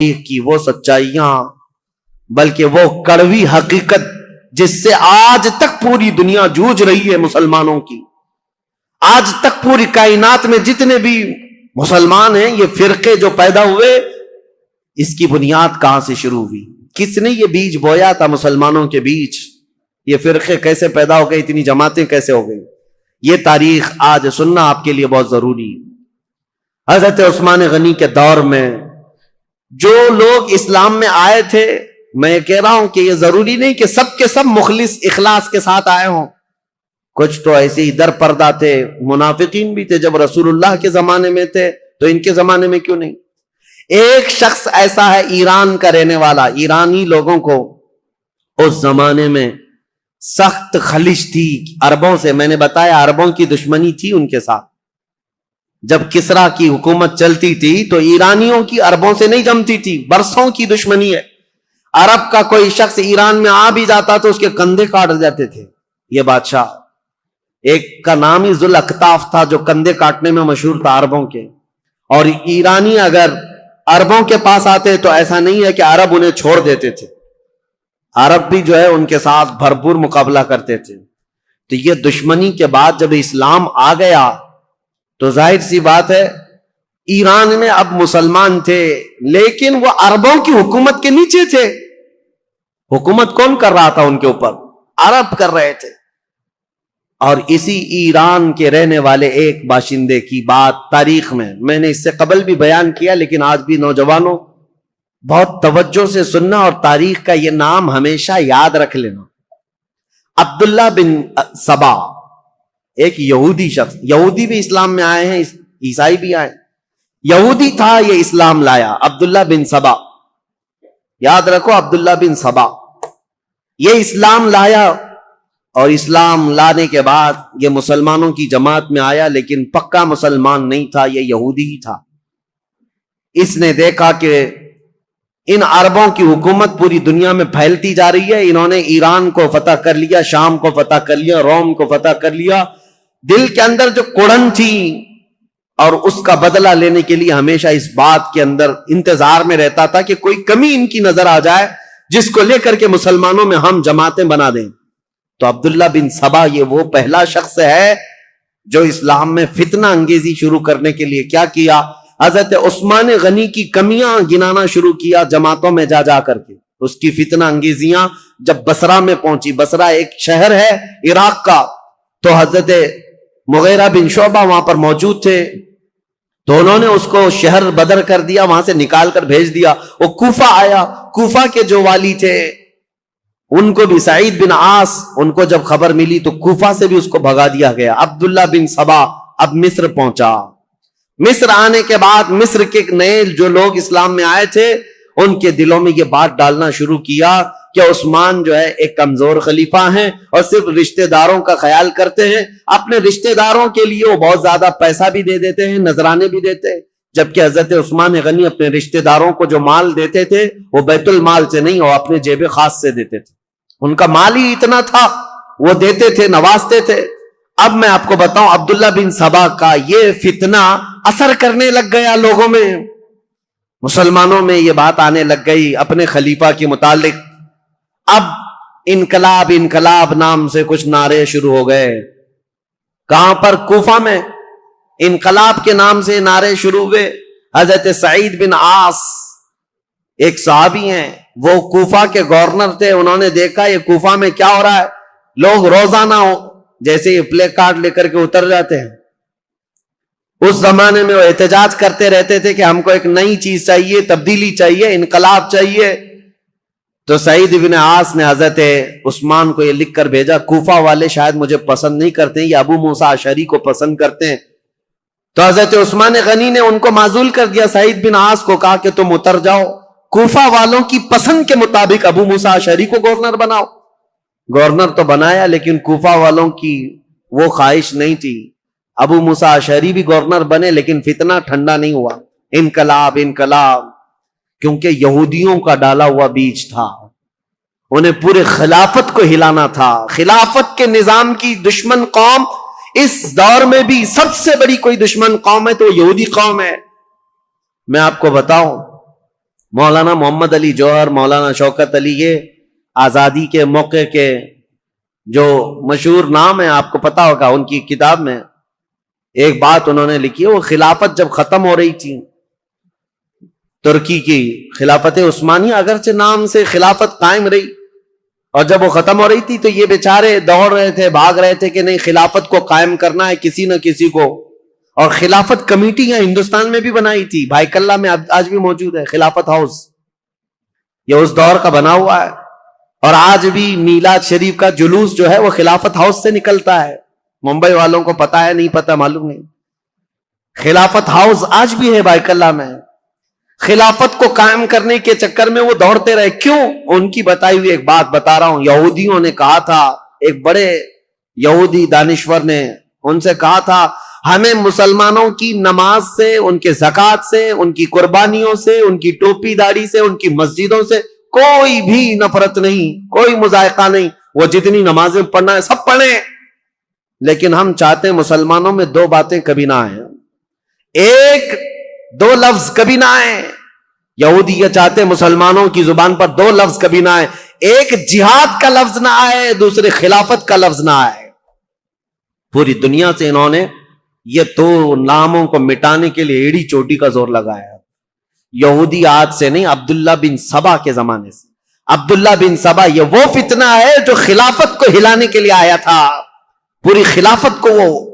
کی وہ سچائیاں بلکہ وہ کڑوی حقیقت جس سے آج تک پوری دنیا جوجھ رہی ہے مسلمانوں کی. آج تک پوری کائنات میں جتنے بھی مسلمان ہیں، یہ فرقے جو پیدا ہوئے، اس کی بنیاد کہاں سے شروع ہوئی؟ کس نے یہ بیج بویا تھا مسلمانوں کے بیچ؟ یہ فرقے کیسے پیدا ہو گئے؟ اتنی جماعتیں کیسے ہو گئی؟ یہ تاریخ آج سننا آپ کے لیے بہت ضروری ہے. حضرت عثمان غنی کے دور میں جو لوگ اسلام میں آئے تھے، میں یہ کہہ رہا ہوں کہ یہ ضروری نہیں کہ سب کے سب مخلص اخلاص کے ساتھ آئے ہوں. کچھ تو ایسے ہی در پردہ تھے، منافقین بھی تھے. جب رسول اللہ کے زمانے میں تھے تو ان کے زمانے میں کیوں نہیں؟ ایک شخص ایسا ہے ایران کا رہنے والا. ایرانی لوگوں کو اس زمانے میں سخت خلش تھی عربوں سے. میں نے بتایا عربوں کی دشمنی تھی ان کے ساتھ. جب کسرا کی حکومت چلتی تھی تو ایرانیوں کی عربوں سے نہیں جمتی تھی، برسوں کی دشمنی ہے. عرب کا کوئی شخص ایران میں آ بھی جاتا تو اس کے کندھے کاٹ جاتے تھے. یہ بادشاہ ایک کا نام ہی ذوالأکتاف تھا جو کندھے کاٹنے میں مشہور تھا عربوں کے. اور ایرانی اگر عربوں کے پاس آتے تو ایسا نہیں ہے کہ عرب انہیں چھوڑ دیتے تھے، عرب بھی جو ہے ان کے ساتھ بھرپور مقابلہ کرتے تھے. تو یہ دشمنی کے بعد جب اسلام آ گیا تو ظاہر سی بات ہے ایران میں اب مسلمان تھے لیکن وہ عربوں کی حکومت کے نیچے تھے. حکومت کون کر رہا تھا ان کے اوپر؟ عرب کر رہے تھے. اور اسی ایران کے رہنے والے ایک باشندے کی بات تاریخ میں نے اس سے قبل بھی بیان کیا، لیکن آج بھی نوجوانوں بہت توجہ سے سننا اور تاریخ کا یہ نام ہمیشہ یاد رکھ لینا. عبداللہ بن سبا، ایک یہودی شخص. یہودی بھی اسلام میں آئے ہیں، عیسائی بھی آئے. یہودی تھا، یہ اسلام لایا. عبداللہ بن سبا، یاد رکھو عبداللہ بن سبا. یہ اسلام لایا اور اسلام لانے کے بعد یہ مسلمانوں کی جماعت میں آیا، لیکن پکا مسلمان نہیں تھا، یہ یہودی ہی تھا. اس نے دیکھا کہ ان عربوں کی حکومت پوری دنیا میں پھیلتی جا رہی ہے. انہوں نے ایران کو فتح کر لیا، شام کو فتح کر لیا، روم کو فتح کر لیا. دل کے اندر جو کڑن تھی اور اس کا بدلہ لینے کے لیے ہمیشہ اس بات کے اندر انتظار میں رہتا تھا کہ کوئی کمی ان کی نظر آ جائے جس کو لے کر کے مسلمانوں میں ہم جماعتیں بنا دیں. تو عبداللہ بن سبا یہ وہ پہلا شخص ہے جو اسلام میں فتنہ انگیزی شروع کرنے کے لیے کیا کیا؟ حضرت عثمان غنی کی کمیاں گنانا شروع کیا جماعتوں میں جا جا کر کے. اس کی فتنہ انگیزیاں جب بصرہ میں پہنچی، بصرہ ایک شہر ہے عراق کا، تو حضرت مغیرہ بن شعبہ وہاں پر موجود تھے. تو انہوں نے اس کو شہر بدر کر دیا، وہاں سے نکال کر بھیج دیا. وہ کوفہ آیا. کوفہ کے جو والی تھے ان کو بھی سعید بن عاص، ان کو جب خبر ملی تو کوفہ سے بھی اس کو بھگا دیا گیا. عبداللہ بن سبا اب مصر پہنچا. مصر آنے کے بعد مصر کے نئے جو لوگ اسلام میں آئے تھے ان کے دلوں میں یہ بات ڈالنا شروع کیا کہ عثمان جو ہے ایک کمزور خلیفہ ہیں اور صرف رشتہ داروں کا خیال کرتے ہیں. اپنے رشتہ داروں کے لیے وہ بہت زیادہ پیسہ بھی دے دیتے ہیں، نذرانے بھی دیتے ہیں. جبکہ حضرت عثمان غنی اپنے رشتہ داروں کو جو مال دیتے تھے وہ بیت المال سے نہیں، وہ اپنے جیب خاص سے دیتے تھے. ان کا مال ہی اتنا تھا، وہ دیتے تھے، نوازتے تھے. اب میں آپ کو بتاؤں عبداللہ بن سبا کا یہ فتنہ اثر کرنے لگ گیا لوگوں میں، مسلمانوں میں یہ بات آنے لگ گئی اپنے خلیفہ کے متعلق. اب انقلاب انقلاب نام سے کچھ نعرے شروع ہو گئے. کہاں پر؟ کوفہ میں انقلاب کے نام سے نعرے شروع ہوئے. حضرت سعید بن عاص ایک صحابی ہیں، وہ کوفہ کے گورنر تھے. انہوں نے دیکھا یہ کوفہ میں کیا ہو رہا ہے، لوگ روزانہ جیسے یہ پلے کارڈ لے کر کے اتر جاتے ہیں. اس زمانے میں وہ احتجاج کرتے رہتے تھے کہ ہم کو ایک نئی چیز چاہیے، تبدیلی چاہیے، انقلاب چاہیے. تو سعید بن عاص نے حضرت عثمان کو یہ لکھ کر بھیجا، کوفہ والے شاید مجھے پسند نہیں کرتے، یہ ابو موسیٰ اشعری کو پسند کرتے ہیں. تو حضرت عثمان غنی نے ان کو معزول کر دیا. سعید بن عاص کو کہا کہ تم اتر جاؤ، کوفہ والوں کی پسند کے مطابق ابو موسیٰ اشعری کو گورنر بناؤ. گورنر تو بنایا لیکن کوفہ والوں کی وہ خواہش نہیں تھی. ابو موسیٰ اشعری بھی گورنر بنے لیکن فتنہ ٹھنڈا نہیں ہوا. انقلاب انقلاب، کیونکہ یہودیوں کا ڈالا ہوا بیج تھا. انہیں پورے خلافت کو ہلانا تھا. خلافت کے نظام کی دشمن قوم اس دور میں بھی سب سے بڑی کوئی دشمن قوم ہے تو یہودی قوم ہے. میں آپ کو بتاؤں مولانا محمد علی جوہر، مولانا شوکت علی، یہ آزادی کے موقع کے جو مشہور نام ہے، آپ کو پتا ہوگا، ان کی کتاب میں ایک بات انہوں نے لکھی ہے، وہ خلافت جب ختم ہو رہی تھی ترکی کی خلافت عثمانیہ، اگرچہ نام سے خلافت قائم رہی، اور جب وہ ختم ہو رہی تھی تو یہ بیچارے دوڑ رہے تھے، بھاگ رہے تھے کہ نہیں خلافت کو قائم کرنا ہے کسی نہ کسی کو، اور خلافت کمیٹیاں ہندوستان میں بھی بنائی تھی، بھائی کلہ میں آج بھی موجود ہے خلافت ہاؤس، یہ اس دور کا بنا ہوا ہے، اور آج بھی میلاد شریف کا جلوس جو ہے وہ خلافت ہاؤس سے نکلتا ہے، ممبئی والوں کو پتا ہے نہیں پتا معلوم نہیں، خلافت ہاؤس آج بھی ہے بھائی کلہ میں۔ خلافت کو قائم کرنے کے چکر میں وہ دوڑتے رہے، کیوں؟ ان کی بتائی ہوئی ایک بات بتا رہا ہوں، یہودیوں نے کہا تھا، ایک بڑے یہودی دانشور نے ان سے کہا تھا، ہمیں مسلمانوں کی نماز سے، ان کے زکوٰۃ سے، ان کی قربانیوں سے، ان کی ٹوپی داڑھی سے، ان کی مسجدوں سے کوئی بھی نفرت نہیں، کوئی مذائقہ نہیں، وہ جتنی نمازیں پڑھنا ہے سب پڑھیں، لیکن ہم چاہتے ہیں مسلمانوں میں دو باتیں کبھی نہ آئیں، ایک دو لفظ کبھی نہ آئے، یہودی یہ چاہتے ہیں مسلمانوں کی زبان پر دو لفظ کبھی نہ آئے، ایک جہاد کا لفظ نہ آئے، دوسرے خلافت کا لفظ نہ آئے۔ پوری دنیا سے انہوں نے یہ دو ناموں کو مٹانے کے لیے ایڑی چوٹی کا زور لگایا۔ یہودی آج سے نہیں، عبداللہ بن سبا کے زمانے سے، عبداللہ بن سبا یہ وہ فتنہ ہے جو خلافت کو ہلانے کے لیے آیا تھا، پوری خلافت کو وہ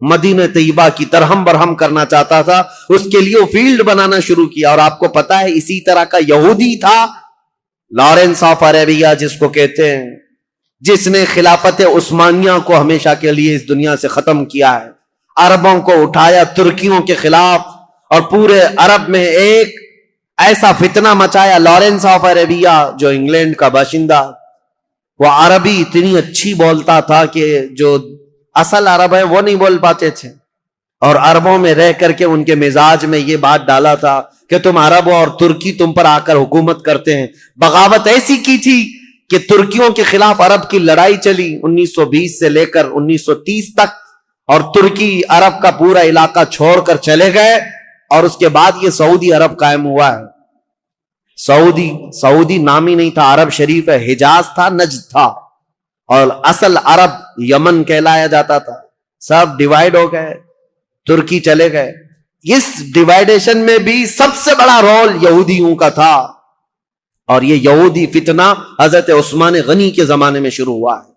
مدینہ طیبہ کی درہم برہم کرنا چاہتا تھا، اس کے لیے وہ فیلڈ بنانا شروع کیا، اور آپ کو پتا ہے اسی طرح کا یہودی تھا لارنس آف عربیہ جس کو کہتے ہیں، جس نے خلافت عثمانیہ کو ہمیشہ کے لیے اس دنیا سے ختم کیا ہے، عربوں کو اٹھایا ترکیوں کے خلاف، اور پورے عرب میں ایک ایسا فتنہ مچایا۔ لارنس آف عربیہ جو انگلینڈ کا باشندہ، وہ عربی اتنی اچھی بولتا تھا کہ جو اصل عرب ہے وہ نہیں بول پاتے تھے، اور عربوں میں رہ کر کے ان کے مزاج میں یہ بات ڈالا تھا کہ تم عرب ہو اور ترکی تم پر آ کر حکومت کرتے ہیں۔ بغاوت ایسی کی تھی کہ ترکیوں کے خلاف عرب کی لڑائی چلی 1920 سے لے کر 1930 تک، اور ترکی عرب کا پورا علاقہ چھوڑ کر چلے گئے، اور اس کے بعد یہ سعودی عرب قائم ہوا ہے۔ سعودی نام ہی نہیں تھا، عرب شریف ہے، حجاز تھا، نجد تھا، اور اصل عرب یمن کہلایا جاتا تھا، سب ڈیوائیڈ ہو گئے، ترکی چلے گئے۔ اس ڈیوائیڈیشن میں بھی سب سے بڑا رول یہودیوں کا تھا، اور یہ یہودی فتنہ حضرت عثمان غنی کے زمانے میں شروع ہوا ہے،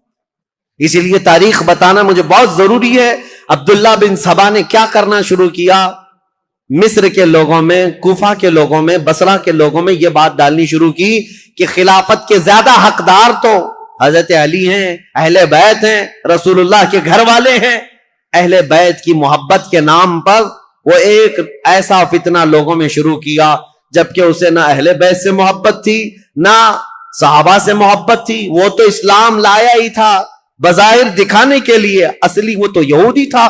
اسی لیے تاریخ بتانا مجھے بہت ضروری ہے۔ عبداللہ بن سبا نے کیا کرنا شروع کیا؟ مصر کے لوگوں میں، کوفہ کے لوگوں میں، بصرہ کے لوگوں میں یہ بات ڈالنی شروع کی کہ خلافت کے زیادہ حقدار تو حضرت علی ہیں، اہل بیت ہیں، رسول اللہ کے گھر والے ہیں۔ اہل بیت کی محبت کے نام پر وہ ایک ایسا فتنہ لوگوں میں شروع کیا، جبکہ اسے نہ اہل بیت سے محبت تھی، نہ صحابہ سے محبت تھی، وہ تو اسلام لایا ہی تھا بظاہر دکھانے کے لیے، اصلی وہ تو یہودی تھا۔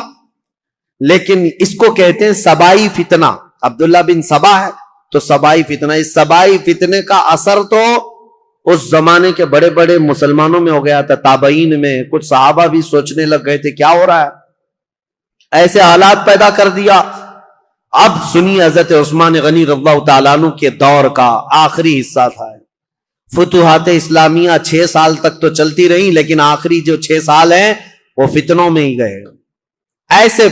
لیکن اس کو کہتے ہیں سبائی فتنہ، عبداللہ بن سبا ہے تو سبائی فتنہ۔ اس سبائی فتنے کا اثر تو اس زمانے کے بڑے بڑے مسلمانوں میں ہو گیا تھا، تابعین میں، کچھ صحابہ بھی سوچنے لگ گئے تھے کیا ہو رہا ہے، ایسے حالات پیدا کر دیا۔ اب سنی حضرت عثمان غنی رضی اللہ تعالیٰ عنہ کے دور کا آخری حصہ تھا۔ فتوحات اسلامیہ 6 سال تک تو چلتی رہی، لیکن آخری جو 6 سال ہیں وہ فتنوں میں ہی گئے۔ ایسے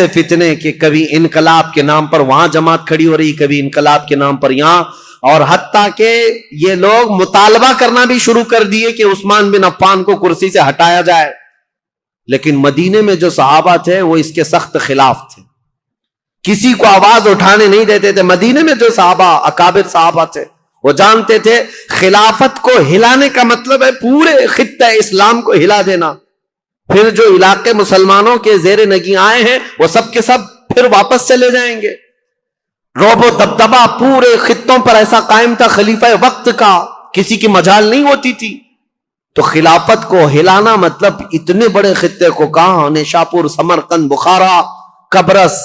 فتنے کہ کبھی انقلاب کے نام پر وہاں جماعت کھڑی ہو رہی، کبھی انقلاب کے نام پر یہاں، اور حتیٰ کہ یہ لوگ مطالبہ کرنا بھی شروع کر دیے کہ عثمان بن عفان کو کرسی سے ہٹایا جائے۔ لیکن مدینے میں جو صحابہ تھے وہ اس کے سخت خلاف تھے، کسی کو آواز اٹھانے نہیں دیتے تھے۔ مدینے میں جو صحابہ، اکابر صحابہ تھے، وہ جانتے تھے خلافت کو ہلانے کا مطلب ہے پورے خطہ اسلام کو ہلا دینا، پھر جو علاقے مسلمانوں کے زیر نگیں آئے ہیں وہ سب کے سب پھر واپس چلے جائیں گے۔ رعب و دبدبہ پورے خطوں پر ایسا قائم تھا خلیفہ وقت کا، کسی کی مجال نہیں ہوتی تھی۔ تو خلافت کو ہلانا مطلب اتنے بڑے خطے کو، کہاں نیشاپور، سمرقند، بخارا، قبرص،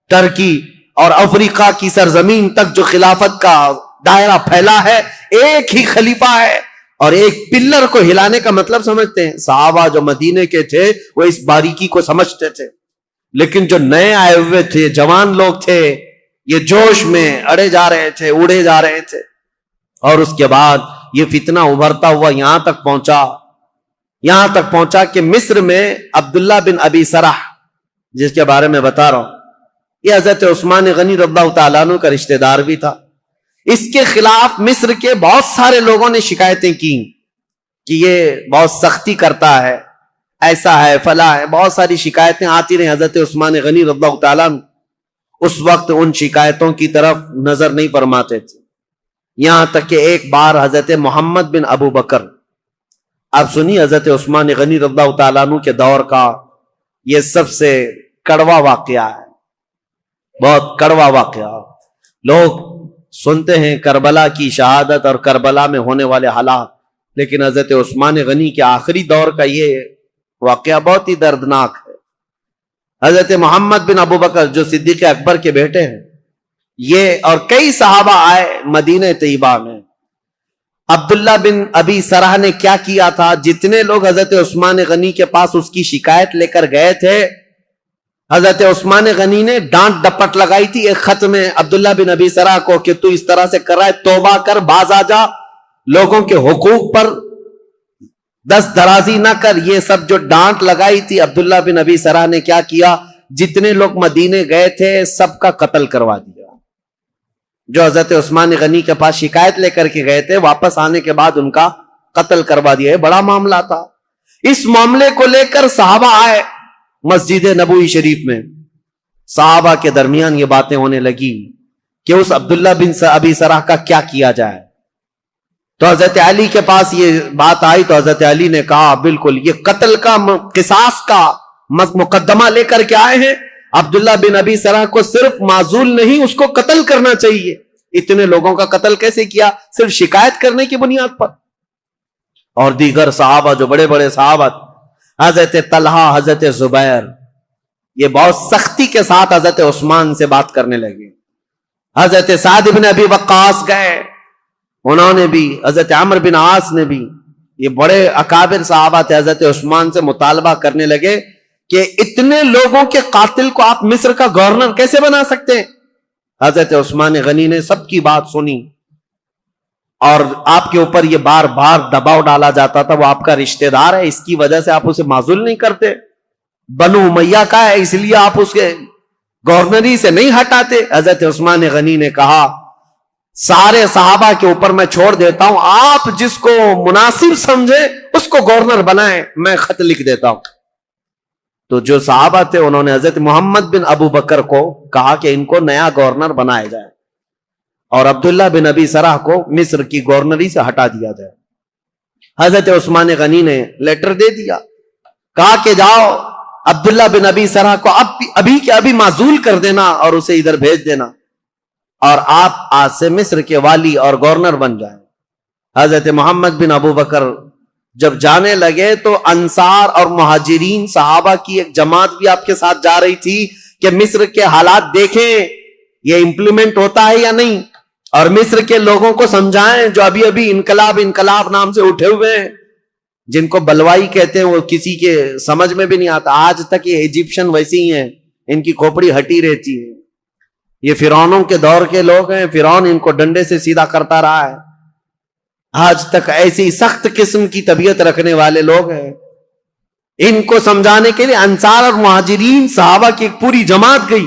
ترکی اور افریقہ کی سرزمین تک جو خلافت کا دائرہ پھیلا ہے، ایک ہی خلیفہ ہے، اور ایک پلر کو ہلانے کا مطلب سمجھتے ہیں۔ صحابہ جو مدینے کے تھے وہ اس باریکی کو سمجھتے تھے، لیکن جو نئے آئے ہوئے تھے، جوان لوگ تھے، یہ جوش میں اڑے جا رہے تھے، اڑے جا رہے تھے، اور اس کے بعد یہ فتنہ ابھرتا ہوا یہاں تک پہنچا کہ مصر میں عبداللہ بن ابی سرح، جس کے بارے میں بتا رہا ہوں، یہ حضرت عثمان غنی رضی اللہ تعالیٰ عنہ کا رشتہ دار بھی تھا. اس کے خلاف مصر کے بہت سارے لوگوں نے شکایتیں کی کہ یہ بہت سختی کرتا ہے، ایسا ہے، فلاں ہے، بہت ساری شکایتیں آتی رہیں. حضرت عثمان غنی رضی اللہ تعالیٰ عنہ اس وقت ان شکایتوں کی طرف نظر نہیں فرماتے تھے، یہاں تک کہ ایک بار حضرت محمد بن ابو بکر، آپ سنیے حضرت عثمان غنی رضی اللہ تعالیٰ عنہ کے دور کا یہ سب سے کڑوا واقعہ ہے، بہت کڑوا واقعہ. لوگ سنتے ہیں کربلا کی شہادت اور کربلا میں ہونے والے حالات، لیکن حضرت عثمان غنی کے آخری دور کا یہ واقعہ بہت ہی دردناک ہے. حضرت محمد بن ابو بکر جو صدیق اکبر کے بیٹے ہیں، یہ اور کئی صحابہ آئے مدینہ طیبہ میں. عبداللہ بن ابی سرح نے کیا کیا تھا، جتنے لوگ حضرت عثمان غنی کے پاس اس کی شکایت لے کر گئے تھے، حضرت عثمان غنی نے ڈانٹ ڈپٹ لگائی تھی ایک خط میں عبداللہ بن ابی سرح کو کہ تو اس طرح سے کر رہا ہے، توبہ کر، باز آ جا، لوگوں کے حقوق پر دست درازی نہ کر. یہ سب جو ڈانٹ لگائی تھی، عبداللہ بن ابی سرح نے کیا کیا، جتنے لوگ مدینے گئے تھے سب کا قتل کروا دیا. جو حضرت عثمان غنی کے پاس شکایت لے کر کے گئے تھے، واپس آنے کے بعد ان کا قتل کروا دیا. یہ بڑا معاملہ تھا. اس معاملے کو لے کر صحابہ آئے مسجد نبوی شریف میں. صحابہ کے درمیان یہ باتیں ہونے لگی کہ اس عبداللہ بن ابی سرح کا کیا کیا جائے. تو حضرت علی کے پاس یہ بات آئی تو حضرت علی نے کہا بالکل یہ قتل کا قصاص کا مقدمہ لے کر کے آئے ہیں. عبداللہ بن ابی سرح کو صرف معزول نہیں، اس کو قتل کرنا چاہیے. اتنے لوگوں کا قتل کیسے کیا؟ صرف شکایت کرنے کی بنیاد پر. اور دیگر صحابہ جو بڑے بڑے صحابہ، حضرت طلحہ، حضرت زبیر، یہ بہت سختی کے ساتھ حضرت عثمان سے بات کرنے لگے. حضرت سعد بن ابی وقاص گئے، انہوں نے بھی، حضرت عمرو بن عاص نے بھی، یہ بڑے اکابر صحابہ تھے، حضرت عثمان سے مطالبہ کرنے لگے کہ اتنے لوگوں کے قاتل کو آپ مصر کا گورنر کیسے بنا سکتے ہیں؟ حضرت عثمان غنی نے سب کی بات سنی، اور آپ کے اوپر یہ بار بار دباؤ ڈالا جاتا تھا، وہ آپ کا رشتہ دار ہے، اس کی وجہ سے آپ اسے معزول نہیں کرتے، بنو امیہ کا ہے اس لیے آپ اس کے گورنری سے نہیں ہٹاتے. حضرت عثمان غنی نے کہا سارے صحابہ کے اوپر میں چھوڑ دیتا ہوں، آپ جس کو مناسب سمجھے اس کو گورنر بنائیں، میں خط لکھ دیتا ہوں. تو جو صحابہ تھے انہوں نے حضرت محمد بن ابو بکر کو کہا کہ ان کو نیا گورنر بنایا جائے اور عبداللہ بن ابی سرح کو مصر کی گورنری سے ہٹا دیا جائے. حضرت عثمان غنی نے لیٹر دے دیا، کہا کہ جاؤ عبداللہ بن ابی سرح کو ابھی کے ابھی معزول کر دینا اور اسے ادھر بھیج دینا، اور آپ آج سے مصر کے والی اور گورنر بن جائیں. حضرت محمد بن ابو بکر جب جانے لگے تو انصار اور مہاجرین صحابہ کی ایک جماعت بھی آپ کے ساتھ جا رہی تھی کہ مصر کے حالات دیکھیں یہ امپلیمنٹ ہوتا ہے یا نہیں، اور مصر کے لوگوں کو سمجھائیں جو ابھی ابھی انقلاب نام سے اٹھے ہوئے ہیں، جن کو بلوائی کہتے ہیں، وہ کسی کے سمجھ میں بھی نہیں آتا. آج تک یہ ایجپشن ویسے ہی ہیں، ان کی کھوپڑی ہٹی رہتی ہے. یہ فرعونوں کے دور کے لوگ ہیں، فرعون ان کو ڈنڈے سے سیدھا کرتا رہا ہے. آج تک ایسی سخت قسم کی طبیعت رکھنے والے لوگ ہیں. ان کو سمجھانے کے لیے انصار اور مہاجرین صحابہ کی ایک پوری جماعت گئی.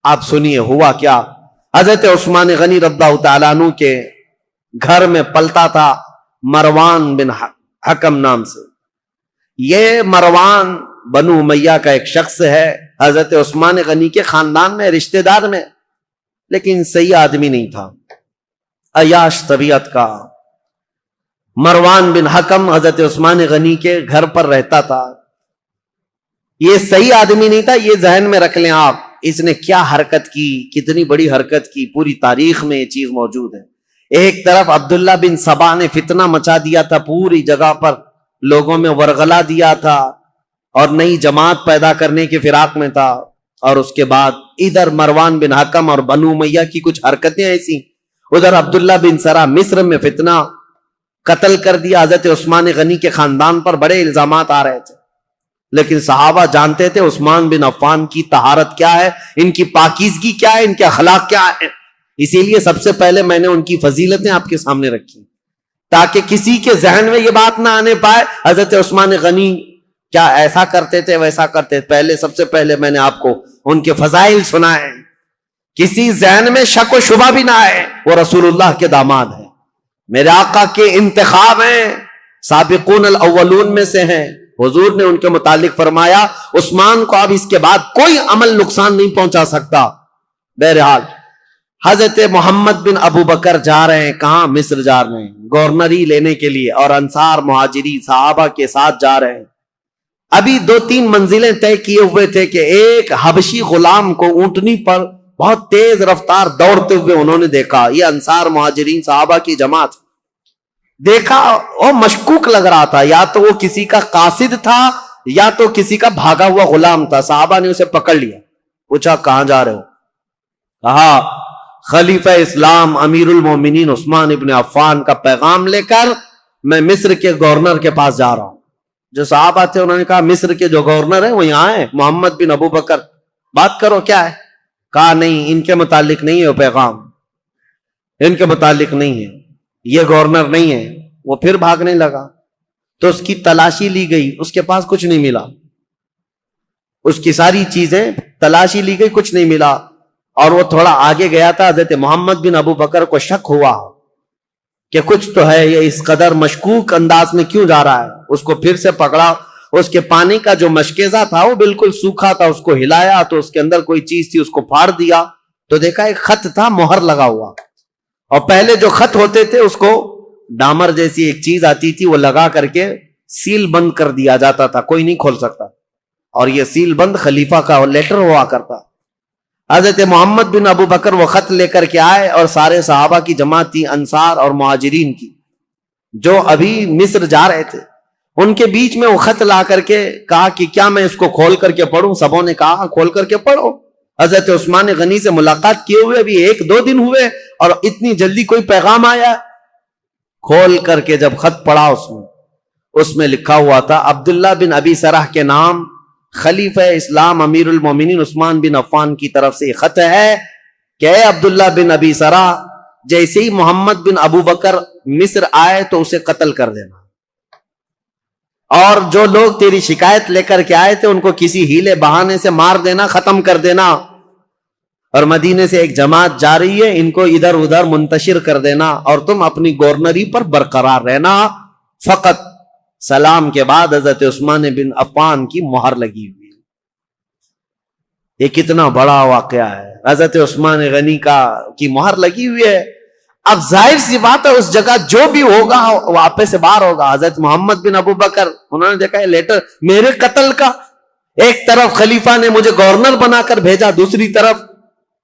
آپ سنیے ہوا کیا. حضرت عثمان غنی رضی اللہ تعالیٰ عنہ کے گھر میں پلتا تھا مروان بن حکم نام سے. یہ مروان بنو امیہ کا ایک شخص ہے، حضرت عثمان غنی کے خاندان میں، رشتہ دار میں، لیکن صحیح آدمی نہیں تھا، عیاش طبیعت کا. مروان بن حکم حضرت عثمان غنی کے گھر پر رہتا تھا. یہ صحیح آدمی نہیں تھا، یہ ذہن میں رکھ لیں آپ. اس نے کیا حرکت کی، کتنی بڑی حرکت کی، پوری تاریخ میں یہ چیز موجود ہے. ایک طرف عبداللہ بن سبا نے فتنہ مچا دیا تھا پوری جگہ پر، لوگوں میں ورغلا دیا تھا اور نئی جماعت پیدا کرنے کے فراق میں تھا. اور اس کے بعد ادھر مروان بن حکم اور بنو امیہ کی کچھ حرکتیں ایسی، ادھر عبداللہ بن سرح مصر میں فتنہ، قتل کر دیا. حضرت عثمان غنی کے خاندان پر بڑے الزامات آ رہے تھے. لیکن صحابہ جانتے تھے عثمان بن عفان کی طہارت کیا ہے، ان کی پاکیزگی کیا ہے، ان کے اخلاق کیا ہے. اسی لیے سب سے پہلے میں نے ان کی فضیلتیں آپ کے سامنے رکھی تاکہ کسی کے ذہن میں یہ بات نہ آنے پائے حضرت عثمان غنی کیا ایسا کرتے تھے ویسا کرتے تھے. پہلے سب سے پہلے میں نے آپ کو ان کے فضائل سنائے، کسی ذہن میں شک و شبہ بھی نہ آئے. وہ رسول اللہ کے داماد ہیں، میرے آقا کے انتخاب ہیں، سابقون الاولون میں سے ہیں. حضور نے ان کے متعلق فرمایا عثمان کو اب اس کے بعد کوئی عمل نقصان نہیں پہنچا سکتا. بہرحال حضرت محمد بن ابو بکر جا رہے ہیں، کہاں؟ مصر جا رہے ہیں گورنری لینے کے لیے، اور انصار مہاجری صحابہ کے ساتھ جا رہے ہیں. ابھی 2-3 منزلیں طے کیے ہوئے تھے کہ ایک حبشی غلام کو اونٹنی پر بہت تیز رفتار دوڑتے ہوئے انہوں نے دیکھا. یہ انصار مہاجرین صحابہ کی جماعت دیکھا اور مشکوک لگ رہا تھا، یا تو وہ کسی کا قاصد تھا یا تو کسی کا بھاگا ہوا غلام تھا. صحابہ نے اسے پکڑ لیا، پوچھا کہاں جا رہے ہو؟ کہا خلیفہ اسلام امیر المومنین عثمان ابن عفان کا پیغام لے کر میں مصر کے گورنر کے پاس جا رہا ہوں. جو صحابہ تھے انہوں نے کہا مصر کے جو گورنر ہیں وہ یہاں ہیں، محمد بن ابو بکر، بات کرو کیا ہے. کہا نہیں، ان کے متعلق نہیں ہے وہ پیغام، ان کے متعلق نہیں ہے، یہ گورنر نہیں ہے. وہ پھر بھاگنے لگا تو اس کی تلاشی لی گئی، اس کے پاس کچھ نہیں ملا، اس کی ساری چیزیں تلاشی لی گئی، کچھ نہیں ملا. اور وہ تھوڑا آگے گیا تھا، حضرت محمد بن ابو بکر کو شک ہوا کہ کچھ تو ہے، یہ اس قدر مشکوک انداز میں کیوں جا رہا ہے. اس کو پھر سے پکڑا، اس کے پانی کا جو مشکیزہ تھا وہ بالکل سوکھا تھا، اس کو ہلایا تو اس کے اندر کوئی چیز تھی، اس کو پھاڑ دیا تو دیکھا ایک خط تھا مہر لگا ہوا. اور پہلے جو خط ہوتے تھے اس کو ڈامر جیسی ایک چیز آتی تھی، وہ لگا کر کے سیل بند کر دیا جاتا تھا، کوئی نہیں کھول سکتا. اور یہ سیل بند خلیفہ کا لیٹر ہوا کرتا. حضرت محمد بن ابو بکر وہ خط لے کر کے آئے، اور سارے صحابہ کی جماعت تھی، انصار اور مہاجرین کی، جو ابھی مصر جا رہے تھے. ان کے بیچ میں وہ خط لا کر کے کہا کہ کیا میں اس کو کھول کر کے پڑھوں؟ سبوں نے کہا کھول کر کے پڑھو. حضرت عثمان غنی سے ملاقات کیے ہوئے ابھی 1-2 دن ہوئے اور اتنی جلدی کوئی پیغام آیا. کھول کر کے جب خط پڑھا اس میں لکھا ہوا تھا عبداللہ بن ابی سرح کے نام، خلیفہ اسلام امیر المومنین عثمان بن عفان کی طرف سے یہ خط ہے کہ اے عبداللہ بن ابی سرح، جیسے ہی محمد بن ابو بکر مصر آئے تو اسے قتل کر دینا، اور جو لوگ تیری شکایت لے کر کے آئے تھے ان کو کسی ہیلے بہانے سے مار دینا، ختم کر دینا. اور مدینے سے ایک جماعت جا رہی ہے، ان کو ادھر ادھر منتشر کر دینا، اور تم اپنی گورنری پر برقرار رہنا. فقط سلام کے بعد حضرت عثمان بن عفان کی مہر لگی ہوئی. یہ کتنا بڑا واقعہ ہے، حضرت عثمان غنی کی مہر لگی ہوئی ہے. اب ظاہر سی بات ہے اس جگہ جو بھی ہوگا وہ آپے سے باہر ہوگا. حضرت محمد بن ابو بکر انہوں نے دیکھا یہ لیٹر میرے قتل کا، ایک طرف خلیفہ نے مجھے گورنر بنا کر بھیجا، دوسری طرف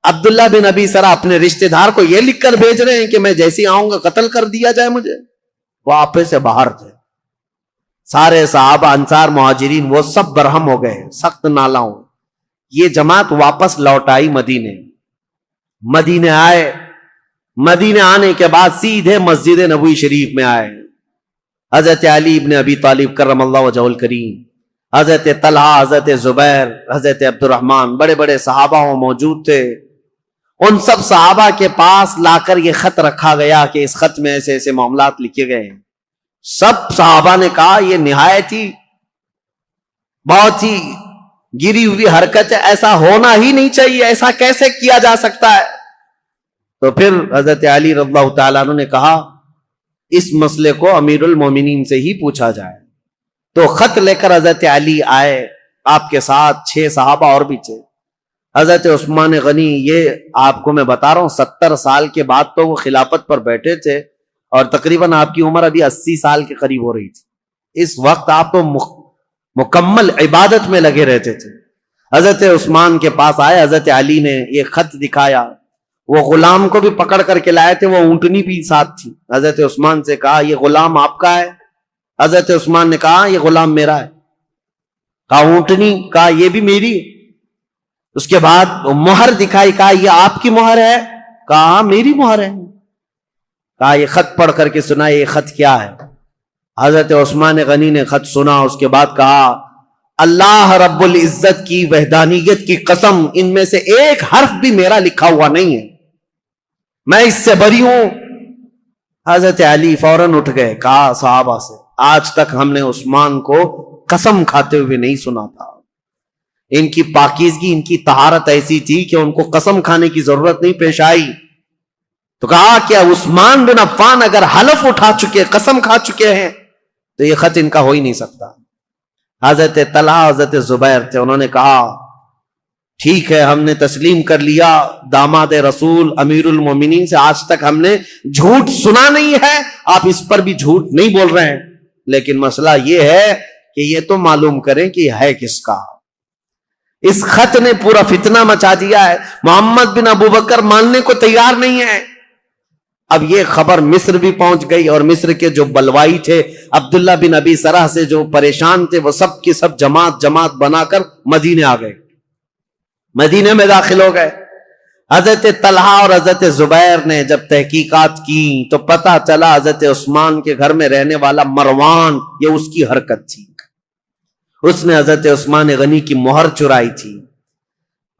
عبداللہ بن ابی سرح اپنے رشتہ دار کو یہ لکھ کر بھیج رہے ہیں کہ میں جیسے آؤں گا قتل کر دیا جائے مجھے. وہ آپے سے باہر تھے. سارے صحابہ انصار مہاجرین وہ سب برہم ہو گئے، سخت نالاؤں. یہ جماعت واپس لوٹ آئی مدینے آئے. مدینے آنے کے بعد سیدھے مسجد نبوی شریف میں آئے. حضرت علی ابن ابی طالب کرم اللہ وجہہ الکریم، حضرت طلحہ، حضرت زبیر، حضرت عبد الرحمن، بڑے بڑے صحابہ موجود تھے. ان سب صحابہ کے پاس لا کر یہ خط رکھا گیا کہ اس خط میں ایسے ایسے معاملات لکھے گئے ہیں. سب صحابہ نے کہا یہ نہایت ہی بہت ہی گری ہوئی حرکت ہے، ایسا ہونا ہی نہیں چاہیے، ایسا کیسے کیا جا سکتا ہے. تو پھر حضرت علی رضی اللہ تعالیٰ عنہ نے کہا اس مسئلے کو امیر المومنین سے ہی پوچھا جائے. تو خط لے کر حضرت علی آئے، آپ کے ساتھ 6 صحابہ اور بھی تھے. حضرت عثمان غنی، یہ آپ کو میں بتا رہا ہوں 70 سال کے بعد تو وہ خلافت پر بیٹھے تھے، اور تقریباً آپ کی عمر ابھی 80 سال کے قریب ہو رہی تھی. اس وقت آپ تو مکمل عبادت میں لگے رہتے تھے. حضرت عثمان کے پاس آئے، حضرت علی نے یہ خط دکھایا. وہ غلام کو بھی پکڑ کر کے لائے تھے، وہ اونٹنی بھی ساتھ تھی. حضرت عثمان سے کہا یہ غلام آپ کا ہے؟ حضرت عثمان نے کہا یہ غلام میرا ہے. کہا اونٹنی؟ کہا یہ بھی میری. اس کے بعد مہر دکھائی، کہا یہ آپ کی مہر ہے؟ کہا میری مہر ہے. کہا یہ خط پڑھ کر کے سنا، یہ خط کیا ہے؟ حضرت عثمان غنی نے خط سنا، اس کے بعد کہا اللہ رب العزت کی وحدانیت کی قسم، ان میں سے ایک حرف بھی میرا لکھا ہوا نہیں ہے، میں اس سے بری ہوں۔ حضرت علی فوراً اٹھ گئے، کہا صحابہ سے آج تک ہم نے عثمان کو قسم کھاتے ہوئے نہیں سنا تھا، ان کی پاکیزگی، ان کی طہارت ایسی تھی کہ ان کو قسم کھانے کی ضرورت نہیں پیش آئی۔ تو کہا کہ عثمان بن عفان اگر حلف اٹھا چکے، قسم کھا چکے ہیں، تو یہ خط ان کا ہو ہی نہیں سکتا۔ حضرت طلحہ حضرت زبیر تھے، انہوں نے کہا ٹھیک ہے، ہم نے تسلیم کر لیا، داماد رسول امیر المومنین سے آج تک ہم نے جھوٹ سنا نہیں ہے، آپ اس پر بھی جھوٹ نہیں بول رہے ہیں، لیکن مسئلہ یہ ہے کہ یہ تو معلوم کریں کہ یہ ہے کس کا۔ اس خط نے پورا فتنہ مچا دیا ہے، محمد بن ابو بکر ماننے کو تیار نہیں ہے۔ اب یہ خبر مصر بھی پہنچ گئی، اور مصر کے جو بلوائی تھے عبداللہ بن ابی سرح سے جو پریشان تھے، وہ سب کی سب جماعت بنا کر مدینے آ گئے، مدینے میں داخل ہو گئے۔ حضرت طلحہ اور حضرت زبیر نے جب تحقیقات کی تو پتہ چلا حضرت عثمان کے گھر میں رہنے والا مروان، یہ اس کی حرکت تھی، اس نے حضرت عثمان غنی کی مہر چرائی تھی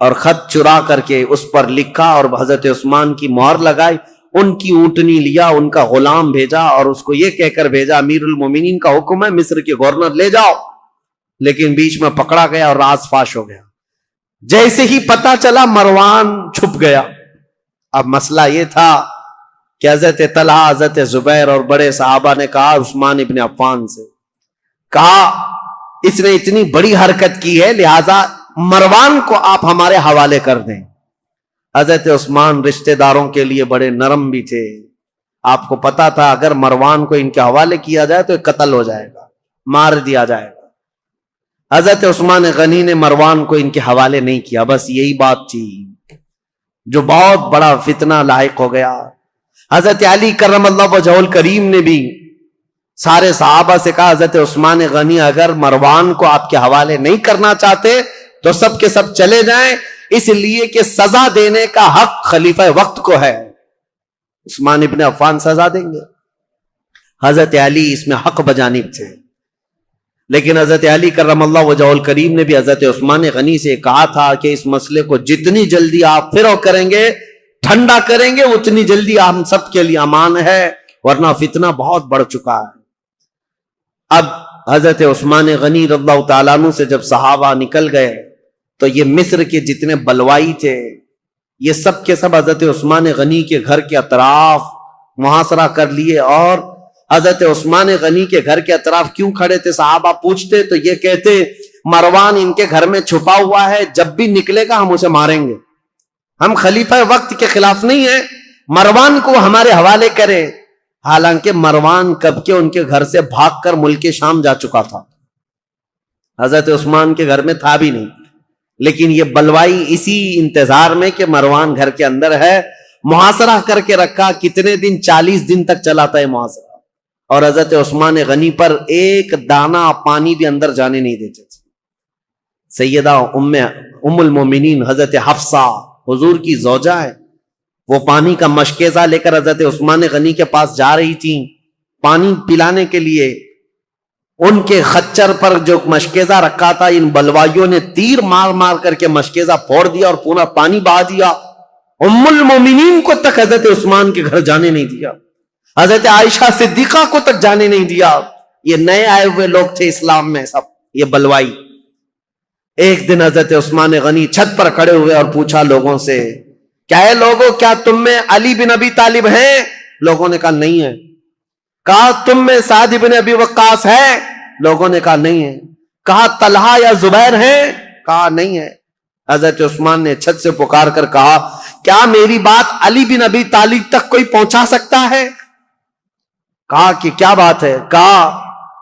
اور خط چرا کر کے اس پر لکھا اور حضرت عثمان کی مہر لگائی، ان کی اونٹنی لیا، ان کا غلام بھیجا اور اس کو یہ کہہ کر بھیجا امیر المومنین کا حکم ہے مصر کے گورنر لے جاؤ، لیکن بیچ میں پکڑا گیا اور راز فاش ہو گیا۔ جیسے ہی پتا چلا مروان چھپ گیا۔ اب مسئلہ یہ تھا کہ حضرت طلحہ حضرت زبیر اور بڑے صحابہ نے کہا عثمان ابن عفان سے، کہا اس نے اتنی بڑی حرکت کی ہے لہذا مروان کو آپ ہمارے حوالے کر دیں۔ حضرت عثمان رشتہ داروں کے لیے بڑے نرم بھی تھے، آپ کو پتا تھا اگر مروان کو ان کے حوالے کیا جائے تو قتل ہو جائے گا، مار دیا جائے گا۔ حضرت عثمان غنی نے مروان کو ان کے حوالے نہیں کیا، بس یہی بات تھی جو بہت بڑا فتنہ لاحق ہو گیا۔ حضرت علی کرم اللہ وجہہ الکریم نے بھی سارے صحابہ سے کہا حضرت عثمان غنی اگر مروان کو آپ کے حوالے نہیں کرنا چاہتے تو سب کے سب چلے جائیں، اس لیے کہ سزا دینے کا حق خلیفہ وقت کو ہے، عثمان ابن عفان سزا دیں گے۔ حضرت علی اس میں حق بجانب تھے، لیکن حضرت علی کرم اللہ وجہہ الکریم نے بھی حضرت عثمان غنی سے کہا تھا کہ اس مسئلے کو جتنی جلدی آپ فرو کریں گے، ٹھنڈا کریں گے، اتنی جلدی ہم سب کے لیے امان ہے، ورنہ فتنہ بہت بڑھ چکا ہے۔ اب حضرت عثمان غنی رضی اللہ تعالیٰ عنہ سے جب صحابہ نکل گئے تو یہ مصر کے جتنے بلوائی تھے یہ سب کے سب حضرت عثمان غنی کے گھر کے اطراف محاصرہ کر لیے، اور حضرت عثمان غنی کے گھر کے اطراف کیوں کھڑے تھے صحابہ پوچھتے تو یہ کہتے مروان ان کے گھر میں چھپا ہوا ہے، جب بھی نکلے گا ہم اسے ماریں گے، ہم خلیفہ وقت کے خلاف نہیں ہیں، مروان کو ہمارے حوالے کریں۔ حالانکہ مروان کب کے ان کے گھر سے بھاگ کر ملک شام جا چکا تھا، حضرت عثمان کے گھر میں تھا بھی نہیں، لیکن یہ بلوائی اسی انتظار میں کہ مروان گھر کے اندر ہے محاصرہ کر کے رکھا۔ کتنے دن؟ 40 دن تک چلا تھا یہ محاصرہ، اور حضرت عثمان غنی پر ایک دانہ پانی بھی اندر جانے نہیں دیتے تھے۔ سیدہ ام المومنین حضرت حفصہ حضور کی زوجہ ہے، وہ پانی کا مشکیزہ لے کر حضرت عثمان غنی کے پاس جا رہی تھی پانی پلانے کے لیے، ان کے خچر پر جو مشکیزہ رکھا تھا ان بلوائیوں نے تیر مار مار کر کے مشکیزہ پھوڑ دیا اور پورا پانی بہا دیا۔ ام المومنین کو تک حضرت عثمان کے گھر جانے نہیں دیا، حضرت عائشہ صدیقہ کو تک جانے نہیں دیا۔ یہ نئے آئے ہوئے لوگ تھے اسلام میں سب، یہ بلوائی۔ ایک دن حضرت عثمان غنی چھت پر کھڑے ہوئے اور پوچھا لوگوں سے، کیا ہے لوگوں، کیا تم میں علی بن ابی طالب ہیں؟ لوگوں نے کہا نہیں ہے۔ کہا تم میں سعد بن ابی وقاص ہے؟ لوگوں نے کہا نہیں ہے۔ کہا طلحہ یا زبیر ہیں؟ کہا نہیں ہے۔ حضرت عثمان نے چھت سے پکار کر کہا کیا میری بات علی بن ابی طالب تک کوئی پہنچا سکتا ہے؟ کہا کہ کیا بات ہے؟ کہا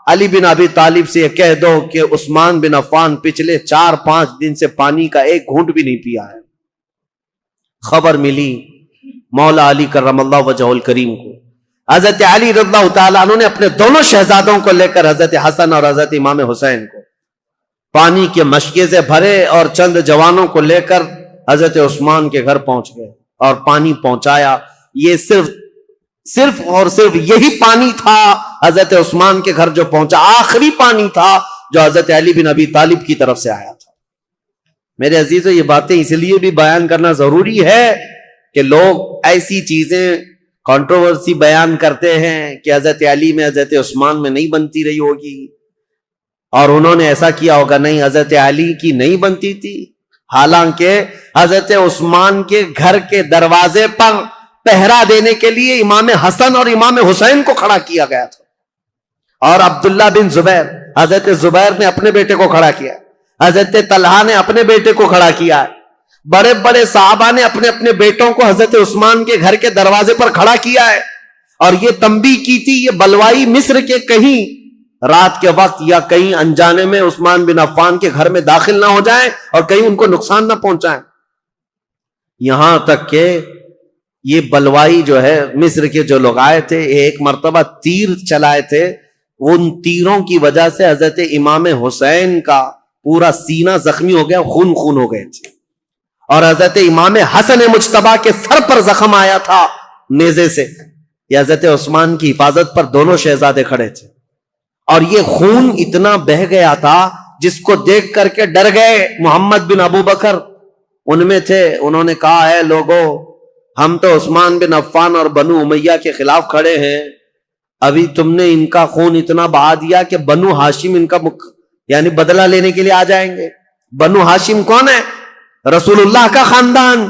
علی بن ابی طالب سے یہ کہہ دو کہ عثمان بن عفان پچھلے 4-5 دن سے پانی کا ایک گھونٹ بھی نہیں پیا ہے۔ خبر ملی مولا علی کرم اللہ وجہہ الکریم کو، حضرت علی رضی اللہ تعالیٰ عنہ نے اپنے دونوں شہزادوں کو لے کر حضرت حسن اور حضرت امام حسین کو پانی کے مشکیزے بھرے اور چند جوانوں کو لے کر حضرت عثمان کے گھر پہنچ گئے اور پانی پہنچایا۔ یہ صرف اور صرف یہی پانی تھا حضرت عثمان کے گھر جو پہنچا، آخری پانی تھا جو حضرت علی بن ابی طالب کی طرف سے آیا تھا۔ میرے عزیزو، یہ باتیں اس لیے بھی بیان کرنا ضروری ہے کہ لوگ ایسی چیزیں کنٹروورسی بیان کرتے ہیں کہ حضرت علی میں حضرت عثمان میں نہیں بنتی رہی ہوگی، اور انہوں نے ایسا کیا ہوگا۔ نہیں، حضرت علی کی نہیں بنتی تھی، حالانکہ حضرت عثمان کے گھر کے دروازے پر پہرا دینے کے لیے امام حسن اور امام حسین کو کھڑا کیا گیا تھا، اور عبداللہ بن زبیر، حضرت زبیر نے اپنے بیٹے کو کھڑا کیا، حضرت طلحہ نے اپنے بیٹے کو کھڑا کیا ہے، بڑے بڑے صحابہ نے اپنے اپنے بیٹوں کو حضرت عثمان کے گھر کے دروازے پر کھڑا کیا ہے، اور یہ تنبیہ کی تھی یہ بلوائی مصر کے کہیں رات کے وقت یا کہیں انجانے میں عثمان بن عفان کے گھر میں داخل نہ ہو جائیں اور کہیں ان کو نقصان نہ پہنچائیں۔ یہاں تک کہ یہ بلوائی جو ہے مصر کے جو لوگ آئے تھے، ایک مرتبہ تیر چلائے تھے، ان تیروں کی وجہ سے حضرت امام حسین کا پورا سینہ زخمی ہو گیا، خون خون ہو گئے تھے، اور حضرت امام حسن مجتبیٰ کے سر پر زخم آیا تھا نیزے سے۔ یہ حضرت عثمان کی حفاظت پر دونوں شہزادے کھڑے تھے، اور یہ خون اتنا بہہ گیا تھا جس کو دیکھ کر کے ڈر گئے محمد بن ابو بکر ان میں تھے۔ انہوں نے کہا، اے لوگو، ہم تو عثمان بن عفان اور بنو امیہ کے خلاف کھڑے ہیں، ابھی تم نے ان کا خون اتنا بہا دیا کہ بنو ہاشم ان کا یعنی بدلہ لینے کے لیے آ جائیں گے۔ بنو ہاشم کون ہے؟ رسول اللہ کا خاندان،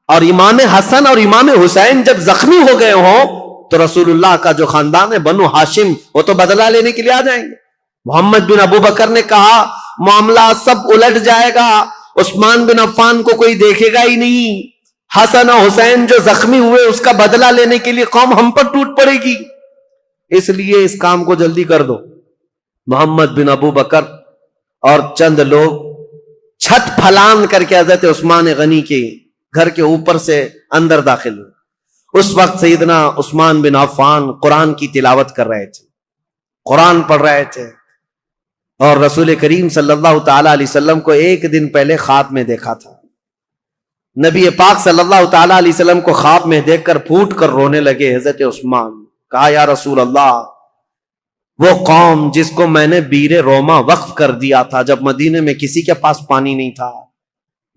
اور امام حسن اور امام حسین جب زخمی ہو گئے ہوں تو رسول اللہ کا جو خاندان ہے بنو ہاشم، وہ تو بدلہ لینے کے لیے آ جائیں گے۔ محمد بن ابو بکر نے کہا، معاملہ سب الٹ جائے گا، عثمان بن عفان کو کوئی دیکھے گا ہی نہیں، حسن اور حسین جو زخمی ہوئے اس کا بدلہ لینے کے لیے قوم ہم پر ٹوٹ پڑے گی، اس لیے اس کام کو جلدی کر دو۔ محمد بن ابو بکر اور چند لوگ چھت پھلان کر کے حضرت عثمان غنی کے گھر کے اوپر سے اندر داخل ہوئے۔ اس وقت سیدنا عثمان بن عفان قرآن کی تلاوت کر رہے تھے، قرآن پڑھ رہے تھے، اور رسول کریم صلی اللہ تعالی علیہ وسلم کو ایک دن پہلے خواب میں دیکھا تھا۔ نبی پاک صلی اللہ تعالی علیہ وسلم کو خواب میں دیکھ کر پھوٹ کر رونے لگے حضرت عثمان۔ کہا، یا رسول اللہ، وہ قوم جس کو میں نے بیر روما وقف کر دیا تھا جب مدینے میں کسی کے پاس پانی نہیں تھا،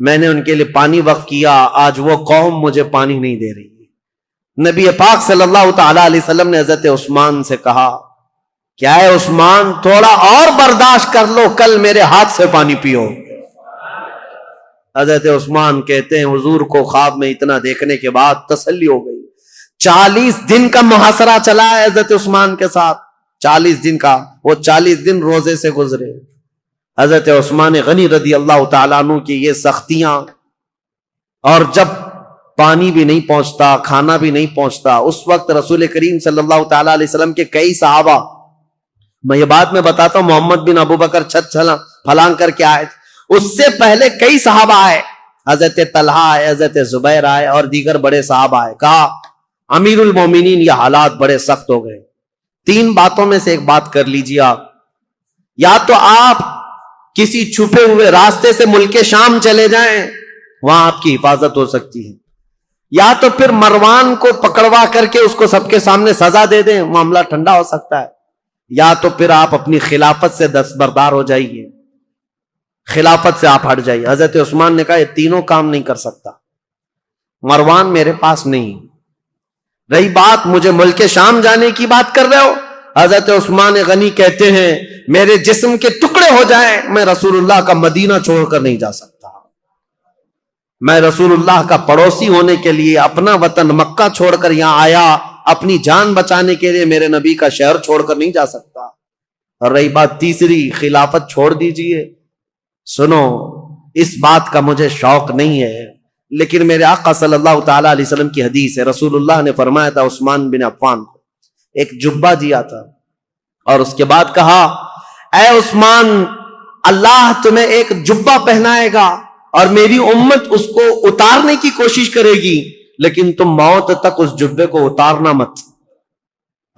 میں نے ان کے لیے پانی وقف کیا، آج وہ قوم مجھے پانی نہیں دے رہی۔ نبی پاک صلی اللہ تعالی علیہ وسلم نے حضرت عثمان سے کہا، کیا ہے عثمان، تھوڑا اور برداشت کر لو، کل میرے ہاتھ سے پانی پیو۔ حضرت عثمان کہتے ہیں حضور کو خواب میں اتنا دیکھنے کے بعد تسلی ہو گئی۔ 40 دن کا محاصرہ چلا ہے حضرت عثمان کے ساتھ، 40 دن کا، وہ 40 دن روزے سے گزرے۔ حضرت عثمان غنی رضی اللہ تعالیٰ عنہ کی یہ سختیاں، اور جب پانی بھی نہیں پہنچتا، کھانا بھی نہیں پہنچتا، اس وقت رسول کریم صلی اللہ تعالیٰ علیہ وسلم کے کئی صحابہ، میں یہ بات میں بتاتا ہوں، محمد بن ابو بکر چھت پھلانگ کر کے آئے، اس سے پہلے کئی صحابہ آئے، حضرت طلحہ آئے، حضرت زبیر آئے، اور دیگر بڑے صحابہ آئے۔ کہا، امیر المومنین، یہ حالات بڑے سخت ہو گئے، 3 باتوں میں سے ایک بات کر لیجیے آپ، یا تو آپ کسی چھپے ہوئے راستے سے ملک شام چلے جائیں، وہاں آپ کی حفاظت ہو سکتی ہے، یا تو پھر مروان کو پکڑوا کر کے اس کو سب کے سامنے سزا دے دیں، معاملہ ٹھنڈا ہو سکتا ہے، یا تو پھر آپ اپنی خلافت سے دستبردار ہو جائیے، خلافت سے آپ ہٹ جائیے۔ حضرت عثمان نے کہا، یہ تینوں کام نہیں کر سکتا، مروان میرے پاس نہیں، رہی بات مجھے ملک شام جانے کی بات کر رہے ہو، حضرت عثمان غنی کہتے ہیں میرے جسم کے ٹکڑے ہو جائیں، میں رسول اللہ کا مدینہ چھوڑ کر نہیں جا سکتا، میں رسول اللہ کا پڑوسی ہونے کے لیے اپنا وطن مکہ چھوڑ کر یہاں آیا، اپنی جان بچانے کے لیے میرے نبی کا شہر چھوڑ کر نہیں جا سکتا۔ اور رہی بات تیسری، خلافت چھوڑ دیجئے، سنو، اس بات کا مجھے شوق نہیں ہے، لیکن میرے آقا صلی اللہ تعالی علیہ وسلم کی حدیث ہے، رسول اللہ نے فرمایا تھا عثمان بن عفان کو ایک جبہ دیا تھا، اور اس کے بعد کہا، اے عثمان، اللہ تمہیں ایک جبہ پہنائے گا اور میری امت اس کو اتارنے کی کوشش کرے گی، لیکن تم موت تک اس جبے کو اتارنا مت۔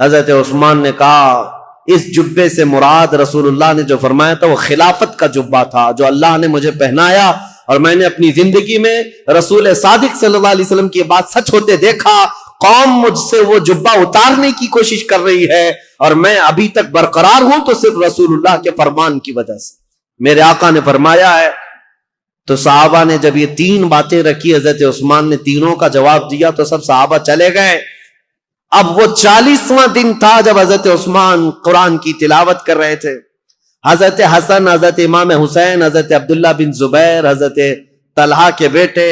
حضرت عثمان نے کہا، اس جبے سے مراد رسول اللہ نے جو فرمایا تھا وہ خلافت کا جبہ تھا جو اللہ نے مجھے پہنایا، اور میں نے اپنی زندگی میں رسول صادق صلی اللہ علیہ وسلم کی بات سچ ہوتے دیکھا، قوم مجھ سے وہ جبہ اتارنے کی کوشش کر رہی ہے اور میں ابھی تک برقرار ہوں تو صرف رسول اللہ کے فرمان کی وجہ سے. میرے آقا نے فرمایا ہے. تو صحابہ نے جب یہ تین باتیں رکھی, حضرت عثمان نے تینوں کا جواب دیا تو سب صحابہ چلے گئے. اب وہ 40واں دن تھا جب حضرت عثمان قرآن کی تلاوت کر رہے تھے. حضرت حسن, حضرت امام حسین, حضرت عبداللہ بن زبیر, حضرت طلحہ کے بیٹے,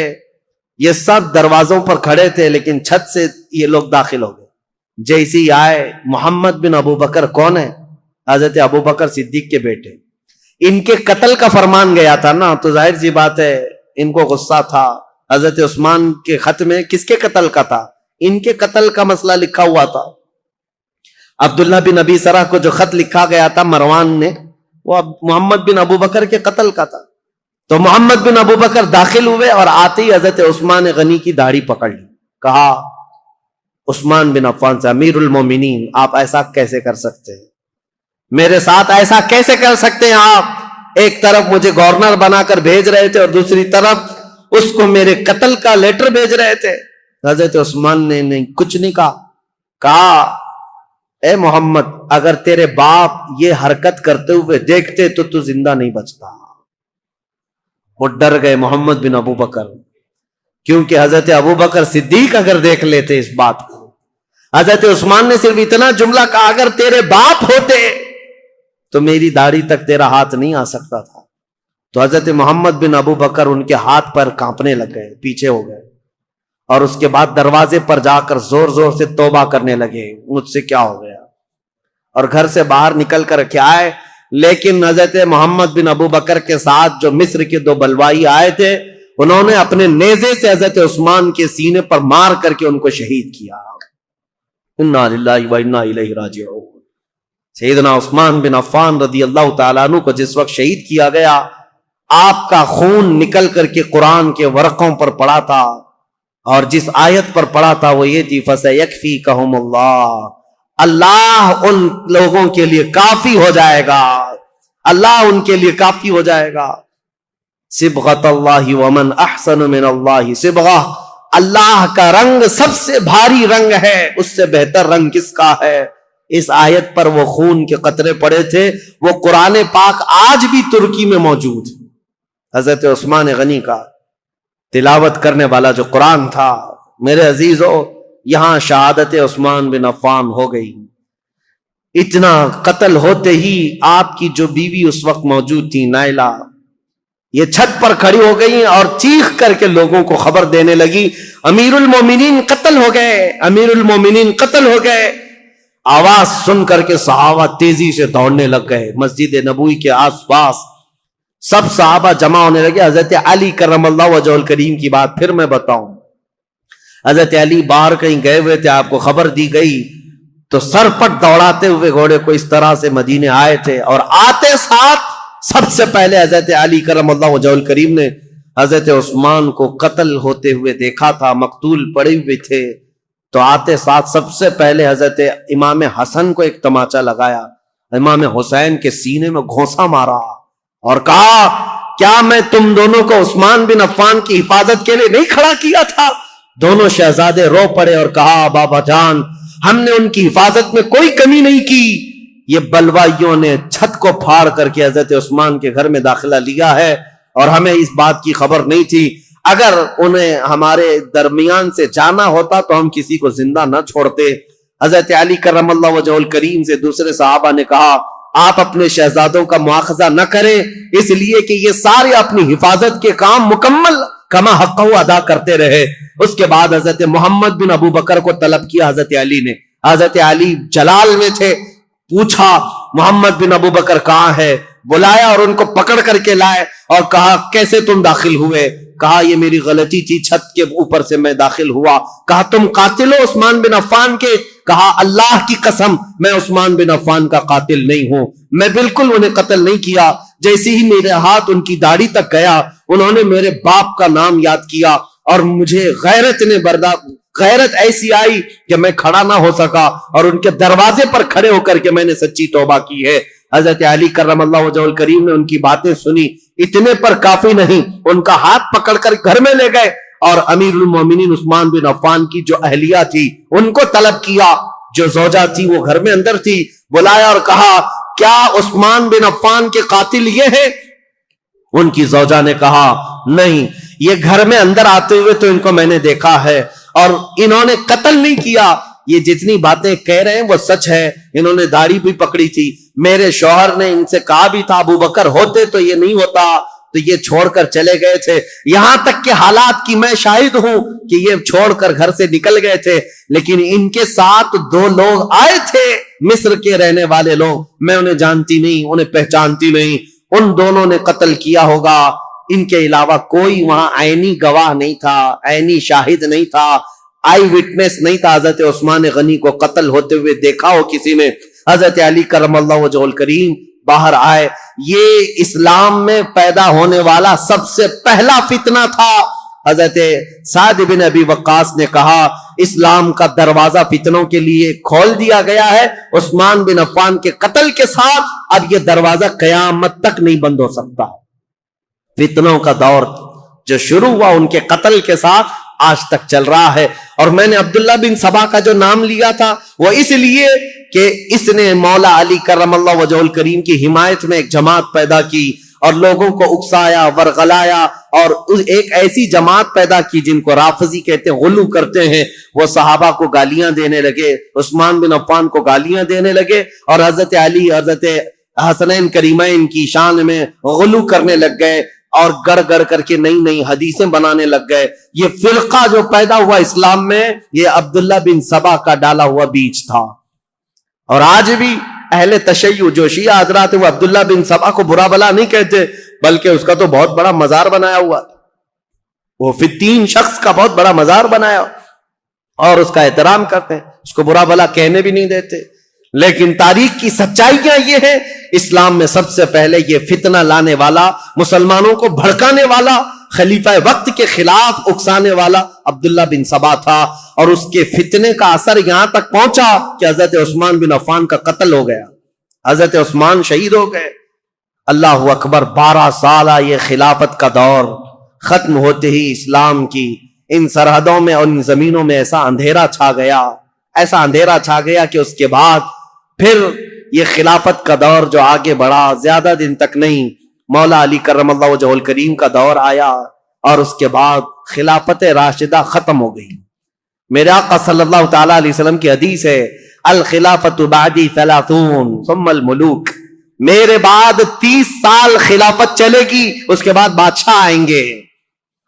یہ سب دروازوں پر کھڑے تھے, لیکن چھت سے یہ لوگ داخل ہو گئے. جیسے ہی آئے, محمد بن ابو بکر کون ہے؟ حضرت ابو بکر صدیق کے بیٹے. ان کے قتل کا فرمان گیا تھا نا, تو ظاہر سی بات ہے ان کو غصہ تھا. حضرت عثمان کے خط میں کس کے قتل کا تھا؟ ان کے قتل کا مسئلہ لکھا ہوا تھا. عبداللہ بن ابی سرح کو جو خط لکھا گیا تھا مروان نے, وہ محمد بن ابو بکر کے قتل کا تھا. تو محمد بن ابو بکر داخل ہوئے اور آتے ہی حضرت عثمان غنی کی داڑھی پکڑ لی. کہا عثمان بن عفان سے, امیر المومنین آپ ایسا کیسے کر سکتے ہیں؟ میرے ساتھ ایسا کیسے کر سکتے ہیں آپ؟ ایک طرف مجھے گورنر بنا کر بھیج رہے تھے اور دوسری طرف اس کو میرے قتل کا لیٹر بھیج رہے تھے. حضرت عثمان نے نہیں کچھ نہیں کہا. کہا اے محمد, اگر تیرے باپ یہ حرکت کرتے ہوئے دیکھتے تو زندہ نہیں بچتا. وہ ڈر گئے محمد بن ابو بکر, کیونکہ حضرت ابو بکر صدیق اگر دیکھ لیتے اس بات کو. حضرت عثمان نے صرف اتنا جملہ کہا, اگر تیرے باپ ہوتے تو میری داڑھی تک تیرا ہاتھ نہیں آ سکتا تھا. تو حضرت محمد بن ابو بکر ان کے ہاتھ پر کانپنے لگ گئے, پیچھے ہو گئے, اور اس کے بعد دروازے پر جا کر زور زور سے توبہ کرنے لگے, مجھ سے کیا ہو گیا, اور گھر سے باہر نکل کر کے آئے. لیکن حضرت محمد بن ابو بکر کے ساتھ جو مصر کے دو بلوائی آئے تھے, انہوں نے اپنے نیزے سے حضرت عثمان کے سینے پر مار کر کے ان کو شہید کیا. انا للہ و انا الیہ راجعون. سیدنا عثمان بن عفان رضی اللہ تعالیٰ عنہ کو جس وقت شہید کیا گیا, آپ کا خون نکل کر کے قرآن کے ورقوں پر پڑا تھا, اور جس آیت پر پڑا تھا وہ یہ تھی, فَسَيَكْفِيكَهُمُ اللَّهُ, اللہ ان لوگوں کے لیے کافی ہو جائے گا, اللہ ان کے لیے کافی ہو جائے گا. صبغۃ اللہ ومن احسن من اللہ صبغہ, اللہ کا رنگ سب سے بھاری رنگ ہے, اس سے بہتر رنگ کس کا ہے؟ اس آیت پر وہ خون کے قطرے پڑے تھے. وہ قرآن پاک آج بھی ترکی میں موجود ہے. حضرت عثمان غنی کا تلاوت کرنے والا جو قرآن تھا, میرے عزیزو, یہاں شہادت عثمان بن عفان ہو گئی. اتنا قتل ہوتے ہی آپ کی جو بیوی اس وقت موجود تھی نائلہ, یہ چھت پر کھڑی ہو گئی اور چیخ کر کے لوگوں کو خبر دینے لگی, امیر المومنین قتل ہو گئے, امیر المومنین قتل ہو گئے. آواز سن کر کے صحابہ تیزی سے دوڑنے لگ گئے. مسجد نبوی کے آس پاس سب صحابہ جمع ہونے لگے. حضرت علی کرم اللہ وجہہ الکریم کی بات پھر میں بتاؤں. حضرت علی باہر کہیں گئے ہوئے تھے, آپ کو خبر دی گئی تو سرپٹ دوڑاتے ہوئے گھوڑے کو اس طرح سے مدینے آئے تھے, اور آتے ساتھ سب سے پہلے حضرت علی کرم اللہ وجہہ الکریم نے حضرت عثمان کو قتل ہوتے ہوئے دیکھا تھا, مقتول پڑے ہوئے تھے. تو آتے ساتھ سب سے پہلے حضرت امام حسن کو ایک تماچا لگایا, امام حسین کے سینے میں گھونسا مارا اور کہا, کیا میں تم دونوں کو عثمان بن عفان کی حفاظت کے لیے نہیں کھڑا کیا تھا؟ دونوں شہزادے رو پڑے اور کہا, بابا جان, ہم نے ان کی حفاظت میں کوئی کمی نہیں کی. یہ بلوائیوں نے چھت کو پھاڑ کر کے حضرت عثمان کے گھر میں داخلہ لیا ہے, اور ہمیں اس بات کی خبر نہیں تھی. اگر انہیں ہمارے درمیان سے جانا ہوتا تو ہم کسی کو زندہ نہ چھوڑتے. حضرت علی کرم اللہ وجہہ الکریم سے دوسرے صحابہ نے کہا, آپ اپنے شہزادوں کا مواخذہ نہ کریں, اس لیے کہ یہ سارے اپنی حفاظت کے کام مکمل کما حق ادا کرتے رہے. اس کے بعد حضرت محمد بن ابو بکر کو طلب کیا حضرت علی نے. حضرت علی جلال میں تھے, پوچھا محمد بن ابو بکر کہاں ہے, بلایا اور ان کو پکڑ کر کے لائے اور کہا, کیسے تم داخل ہوئے؟ کہا, یہ میری غلطی تھی, چھت کے اوپر سے میں داخل ہوا. کہا, تم قاتل ہو عثمان بن عفان کے؟ کہا, اللہ کی قسم میں عثمان بن عفان کا قاتل نہیں ہوں, میں بالکل انہیں قتل نہیں کیا. جیسے ہی میرے ہاتھ ان کی داڑھی تک گیا, انہوں نے میرے باپ کا نام یاد کیا اور مجھے غیرت ایسی آئی کہ میں کھڑا نہ ہو سکا, اور ان کے دروازے پر کھڑے ہو کر کے میں نے سچی توبہ کی ہے. حضرت علی کرم اللہ وجہہ الکریم نے ان کی باتیں سنی, اتنے پر کافی نہیں, ان کا ہاتھ پکڑ کر گھر میں لے گئے اور امیر المومنین عثمان بن عفان کی جو اہلیہ تھی ان کو طلب کیا، جو زوجہ تھی وہ گھر میں اندر تھی، بلایا اور کہا کیا عثمان بن عفان کے قاتل یہ ہے؟ ان کی زوجہ نے کہا نہیں، یہ گھر میں اندر آتے ہوئے تو ان کو میں نے دیکھا ہے اور انہوں نے قتل نہیں کیا، یہ جتنی باتیں کہہ رہے ہیں وہ سچ ہے، انہوں نے داڑھی بھی پکڑی تھی، میرے شوہر نے ان سے کہا بھی تھا ابو بکر ہوتے تو یہ نہیں ہوتا، تو یہ چھوڑ کر چلے گئے تھے، یہاں تک کہ حالات کی میں شاہد ہوں کہ یہ چھوڑ کر گھر سے نکل گئے تھے، لیکن ان کے ساتھ 2 لوگ آئے تھے مصر کے رہنے والے لوگ، میں انہیں جانتی نہیں، انہیں پہچانتی نہیں، ان دونوں نے قتل کیا ہوگا، ان کے علاوہ کوئی وہاں عینی گواہ نہیں تھا، عینی شاہد نہیں تھا، آئی وٹنس نہیں تھا حضرت عثمان غنی کو قتل ہوتے ہوئے دیکھا ہو کسی نے۔ حضرت علی کرم اللہ وجہہ الکریم باہر آئے، یہ اسلام میں پیدا ہونے والا سب سے پہلا فتنہ تھا۔ حضرت سعد بن ابی وقاص نے کہا اسلام کا دروازہ فتنوں کے لیے کھول دیا گیا ہے، عثمان بن عفان کے قتل کے ساتھ اب یہ دروازہ قیامت تک نہیں بند ہو سکتا۔ فتنوں کا دور جو شروع ہوا ان کے قتل کے ساتھ آج تک چل رہا ہے۔ اور میں نے عبداللہ بن سبا کا جو نام لیا تھا وہ اس لیے کہ اس نے مولا علی کرم اللہ وجہہ الکریم کی حمایت میں ایک جماعت پیدا کی اور لوگوں کو اکسایا، ورغلایا، اور ایک ایسی جماعت پیدا کی جن کو رافضی کہتے ہیں، غلو کرتے ہیں، وہ صحابہ کو گالیاں دینے لگے، عثمان بن عفان کو گالیاں دینے لگے، اور حضرت علی، حضرت حسنین کریمین کی شان میں غلو کرنے لگ گئے اور گڑ گڑ کر کے نئی نئی حدیثیں بنانے لگ گئے۔ یہ فرقہ جو پیدا ہوا اسلام میں یہ عبداللہ بن سبا کا ڈالا ہوا بیج تھا، اور آج بھی اہل تشیع جو شیعہ حضرات وہ عبداللہ بن سبا کو برا بلا نہیں کہتے، بلکہ اس کا تو بہت بڑا مزار بنایا ہوا، وہ 3 شخص کا بہت بڑا مزار بنایا اور اس کا احترام کرتے ہیں، اس کو برا بلا کہنے بھی نہیں دیتے۔ لیکن تاریخ کی سچائیاں یہ ہے، اسلام میں سب سے پہلے یہ فتنہ لانے والا، مسلمانوں کو بھڑکانے والا، خلیفہ وقت کے خلاف اکسانے والا عبداللہ بن سبا تھا، اور اس کے فتنے کا اثر یہاں تک پہنچا کہ حضرت عثمان بن عفان کا قتل ہو گیا، حضرت عثمان شہید ہو گئے۔ اللہ اکبر، 12 سالہ یہ خلافت کا دور ختم ہوتے ہی اسلام کی ان سرحدوں میں اور ان زمینوں میں ایسا اندھیرا چھا گیا، ایسا اندھیرا چھا گیا کہ اس کے بعد پھر یہ خلافت کا دور جو آگے بڑھا، زیادہ دن تک نہیں، مولا علی کرم اللہ وجہہ الکریم کا دور آیا، اور اس کے بعد خلافت راشدہ ختم ہو گئی۔ میرے آقا صلی اللہ تعالی علیہ وسلم کی حدیث ہے، الخلافت بعدی 30 ثم الملوک، میرے بعد 30 سال خلافت چلے گی، اس کے بعد بادشاہ آئیں گے۔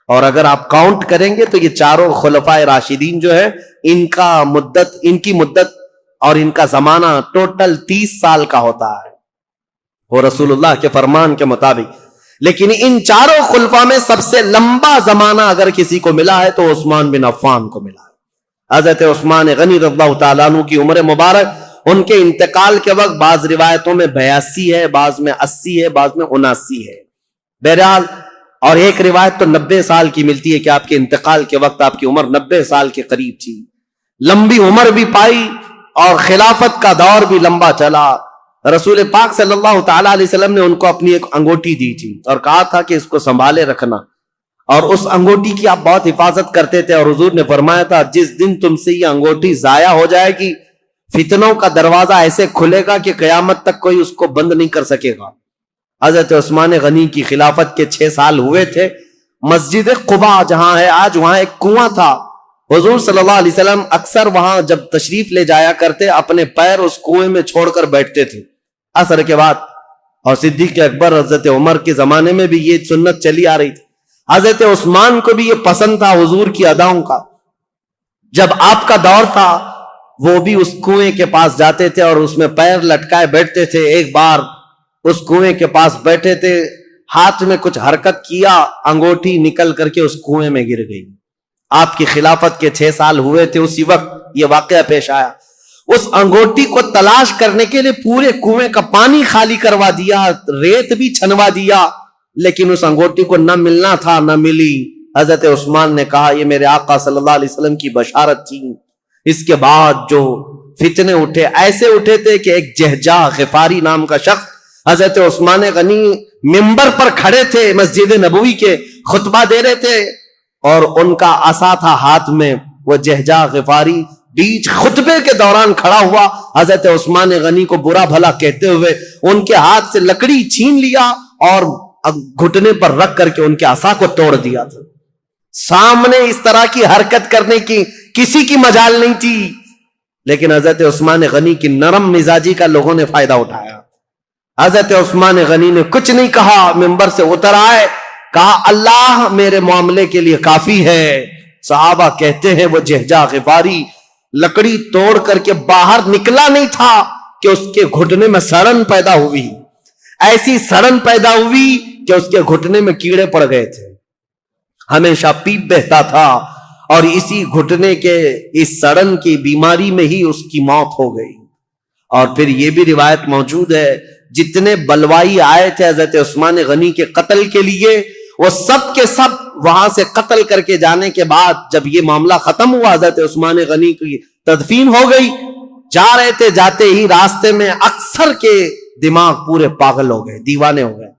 اور اگر آپ کاؤنٹ کریں گے تو یہ چاروں خلفائے راشدین جو ہے ان کی مدت اور ان کا زمانہ ٹوٹل 30 سال کا ہوتا ہے، وہ رسول اللہ کے فرمان کے مطابق۔ لیکن ان چاروں خلفاء میں سب سے لمبا زمانہ اگر کسی کو ملا ہے تو عثمان بن عفان کو ملا ہے۔ حضرت عثمان غنی رضی اللہ تعالیٰ عنہ کی عمر مبارک ان کے انتقال کے وقت بعض روایتوں میں 82 ہے، بعض میں 80 ہے، بعض میں 79 ہے، بہرحال، اور ایک روایت تو 90 سال کی ملتی ہے کہ آپ کے انتقال کے وقت آپ کی عمر 90 سال کے قریب تھی۔ لمبی عمر بھی پائی اور خلافت کا دور بھی لمبا چلا۔ رسول پاک صلی اللہ تعالیٰ علیہ وسلم نے ان کو اپنی ایک انگوٹھی دی تھی اور کہا تھا کہ اس کو سنبھالے رکھنا، اور اس انگوٹھی کی آپ بہت حفاظت کرتے تھے، اور حضور نے فرمایا تھا جس دن تم سے یہ انگوٹھی ضائع ہو جائے گی، فتنوں کا دروازہ ایسے کھلے گا کہ قیامت تک کوئی اس کو بند نہیں کر سکے گا۔ حضرت عثمان غنی کی خلافت کے 6 سال ہوئے تھے۔ مسجد قباء جہاں ہے آج، وہاں ایک کنواں تھا، حضور صلی اللہ علیہ وسلم اکثر وہاں جب تشریف لے جایا کرتے اپنے پیر اس کنویں میں چھوڑ کر بیٹھتے تھے عصر کے بعد، اور صدیق اکبر حضرت عمر کے زمانے میں بھی یہ سنت چلی آ رہی تھی۔ حضرت عثمان کو بھی یہ پسند تھا حضور کی اداؤں کا، جب آپ کا دور تھا وہ بھی اس کنویں کے پاس جاتے تھے اور اس میں پیر لٹکائے بیٹھتے تھے۔ ایک بار اس کنویں کے پاس بیٹھے تھے، ہاتھ میں کچھ حرکت کیا، انگوٹھی نکل کر کے اس کنویں میں گر گئی۔ آپ کی خلافت کے 6 سال ہوئے تھے، اسی وقت یہ واقعہ پیش آیا۔ اس انگوٹھی کو تلاش کرنے کے لیے پورے کنویں کا پانی خالی کروا دیا، ریت بھی چھنوا دیا، لیکن اس انگوٹھی کو نہ ملنا تھا، نہ ملی۔ حضرت عثمان نے کہا یہ میرے آقا صلی اللہ علیہ وسلم کی بشارت تھی۔ اس کے بعد جو فتنے اٹھے، ایسے اٹھے تھے کہ ایک جہجہ غفاری نام کا شخص حضرت عثمان غنی ممبر پر کھڑے تھے، مسجد نبوی کے خطبہ دے رہے تھے، اور ان کا عصا تھا ہاتھ میں. وہ جہجہ غفاری بیچ خطبے کے دوران کھڑا ہوا, حضرت عثمان غنی کو برا بھلا کہتے ہوئے ان کے ہاتھ سے لکڑی چھین لیا اور گھٹنے پر رکھ کر کے ان کے عصا کو توڑ دیا تھا. سامنے اس طرح کی حرکت کرنے کی کسی کی مجال نہیں تھی, لیکن حضرت عثمان غنی کی نرم مزاجی کا لوگوں نے فائدہ اٹھایا. حضرت عثمان غنی نے کچھ نہیں کہا, منبر سے اتر آئے, کہا اللہ میرے معاملے کے لیے کافی ہے. صحابہ کہتے ہیں وہ جہجہ غفاری لکڑی توڑ کر کے باہر نکلا نہیں تھا کہ اس کے گھٹنے میں سڑن پیدا ہوئی. ایسی سڑن پیدا ہوئی کہ اس کے گھٹنے میں کیڑے پڑ گئے تھے, ہمیشہ پیپ بہتا تھا, اور اسی گھٹنے کے اس سڑن کی بیماری میں ہی اس کی موت ہو گئی. اور پھر یہ بھی روایت موجود ہے جتنے بلوائی آئے تھے حضرت عثمان غنی کے قتل کے لیے, وہ سب کے سب وہاں سے قتل کر کے جانے کے بعد جب یہ معاملہ ختم ہوا, حضرت عثمان غنی کی تدفین ہو گئی, جا رہے تھے, جاتے ہی راستے میں اکثر کے دماغ پورے پاگل ہو گئے, دیوانے ہو گئے,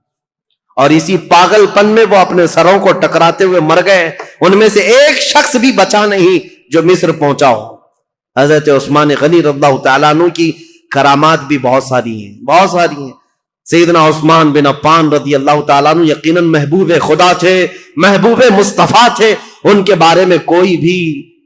اور اسی پاگل پن میں وہ اپنے سروں کو ٹکراتے ہوئے مر گئے. ان میں سے ایک شخص بھی بچا نہیں جو مصر پہنچا ہو. حضرت عثمان غنی رضی اللہ تعالیٰ عنہ کی کرامات بھی بہت ساری ہیں, بہت ساری ہیں. سیدنا عثمان بن عفان رضی اللہ تعالیٰ عنہ یقیناً محبوب خدا تھے, محبوب مصطفیٰ تھے, ان کے بارے میں کوئی بھی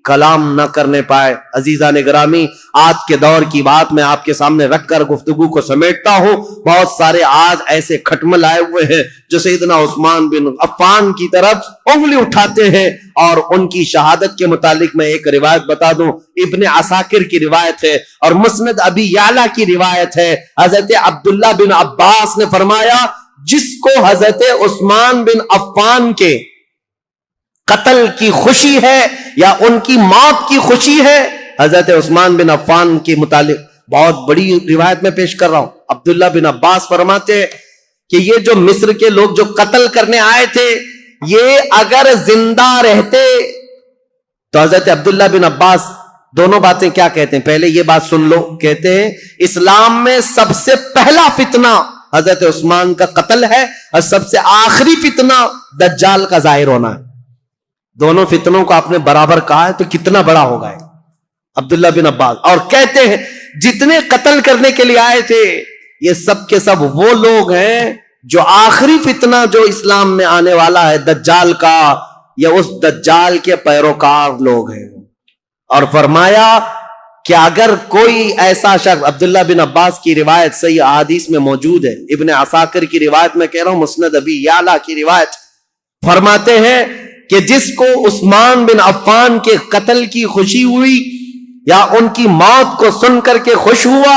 کلام نہ کرنے پائے. عزیزان گرامی, آج کے دور کی بات میں آپ کے سامنے رکھ کر گفتگو کو سمیٹتا ہوں. بہت سارے آج ایسے کھٹمل آئے ہوئے ہیں جو سیدنا عثمان بن عفان کی طرف انگلی اٹھاتے ہیں, اور ان کی شہادت کے متعلق میں ایک روایت بتا دوں. ابن عساکر کی روایت ہے اور مسند ابی یعلا کی روایت ہے. حضرت عبداللہ بن عباس نے فرمایا جس کو حضرت عثمان بن عفان کے قتل کی خوشی ہے یا ان کی موت کی خوشی ہے, حضرت عثمان بن عفان کے متعلق بہت بڑی روایت میں پیش کر رہا ہوں. عبداللہ بن عباس فرماتے کہ یہ جو مصر کے لوگ جو قتل کرنے آئے تھے, یہ اگر زندہ رہتے تو حضرت عبداللہ بن عباس دونوں باتیں کیا کہتے ہیں, پہلے یہ بات سن لو. کہتے ہیں اسلام میں سب سے پہلا فتنہ حضرت عثمان کا قتل ہے, اور سب سے آخری فتنہ دجال کا ظاہر ہونا ہے. دونوں فتنوں کو آپ نے برابر کہا ہے تو کتنا بڑا ہوگا عبداللہ بن عباس. اور کہتے ہیں جتنے قتل کرنے کے لیے آئے تھے یہ سب کے سب وہ لوگ ہیں جو آخری فتنہ جو اسلام میں آنے والا ہے دجال کا, یا اس دجال کے پیروکار لوگ ہیں. اور فرمایا کہ اگر کوئی ایسا شخص, عبداللہ بن عباس کی روایت صحیح احادیث میں موجود ہے, ابن عساکر کی روایت میں کہہ رہا ہوں, مسند ابی یعلا کی روایت, فرماتے ہیں کہ جس کو عثمان بن عفان کے قتل کی خوشی ہوئی یا ان کی موت کو سن کر کے خوش ہوا,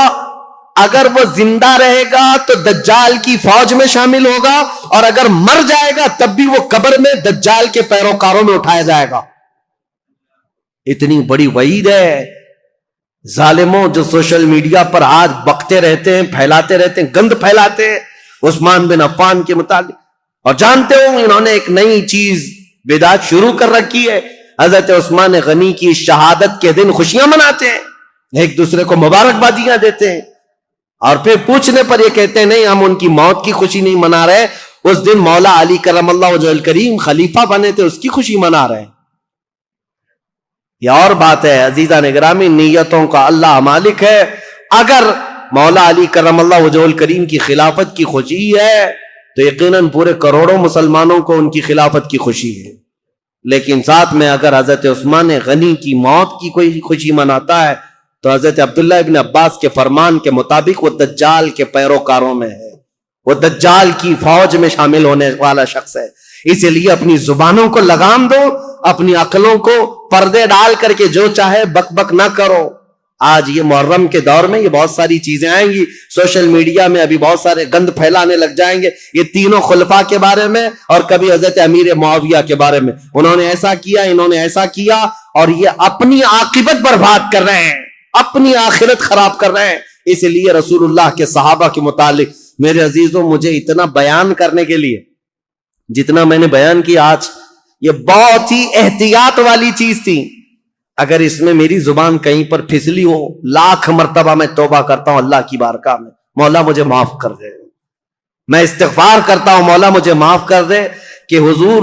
اگر وہ زندہ رہے گا تو دجال کی فوج میں شامل ہوگا, اور اگر مر جائے گا تب بھی وہ قبر میں دجال کے پیروکاروں میں اٹھایا جائے گا. اتنی بڑی وعید ہے. ظالموں جو سوشل میڈیا پر آج بکتے رہتے ہیں, پھیلاتے رہتے ہیں, گند پھیلاتے ہیں عثمان بن عفان کے متعلق, اور جانتے ہو انہوں نے ایک نئی چیز بدعت شروع کر رکھی ہے. حضرت عثمان غنی کی شہادت کے دن خوشیاں مناتے ہیں, ایک دوسرے کو مبارکبادیاں دیتے ہیں, اور پھر پوچھنے پر یہ کہتے ہیں نہیں ہم ان کی موت کی خوشی نہیں منا رہے, اس دن مولا علی کرم اللہ وجہ الکریم خلیفہ بنے تھے اس کی خوشی منا رہے ہیں. یہ اور بات ہے عزیزان گرامی, نیتوں کا اللہ مالک ہے. اگر مولا علی کرم اللہ وجہ الکریم کی خلافت کی خوشی ہے تو یقیناً پورے کروڑوں مسلمانوں کو ان کی خلافت کی خوشی ہے. لیکن ساتھ میں اگر حضرت عثمان غنی کی موت کی کوئی خوشی مناتا ہے تو حضرت عبداللہ ابن عباس کے فرمان کے مطابق وہ دجال کے پیروکاروں میں ہے, وہ دجال کی فوج میں شامل ہونے والا شخص ہے. اسی لیے اپنی زبانوں کو لگام دو, اپنی عقلوں کو پردے ڈال کر کے جو چاہے بک بک نہ کرو. آج یہ محرم کے دور میں یہ بہت ساری چیزیں آئیں گی, سوشل میڈیا میں ابھی بہت سارے گند پھیلانے لگ جائیں گے, یہ تینوں خلفاء کے بارے میں اور کبھی حضرت امیر معاویہ کے بارے میں, انہوں نے ایسا کیا, انہوں نے ایسا کیا, اور یہ اپنی عاقبت برباد کر رہے ہیں, اپنی آخرت خراب کر رہے ہیں. اس لیے رسول اللہ کے صحابہ کے متعلق میرے عزیزوں مجھے اتنا بیان کرنے کے لیے جتنا میں نے بیان کیا آج, یہ بہت ہی احتیاط والی چیز تھی. اگر اس میں میری زبان کہیں پر پھسلی ہو, لاکھ مرتبہ میں توبہ کرتا ہوں اللہ کی بارگاہ میں, مولا مجھے معاف کر دے. میں استغفار کرتا ہوں مولا مجھے معاف کر دے کہ حضور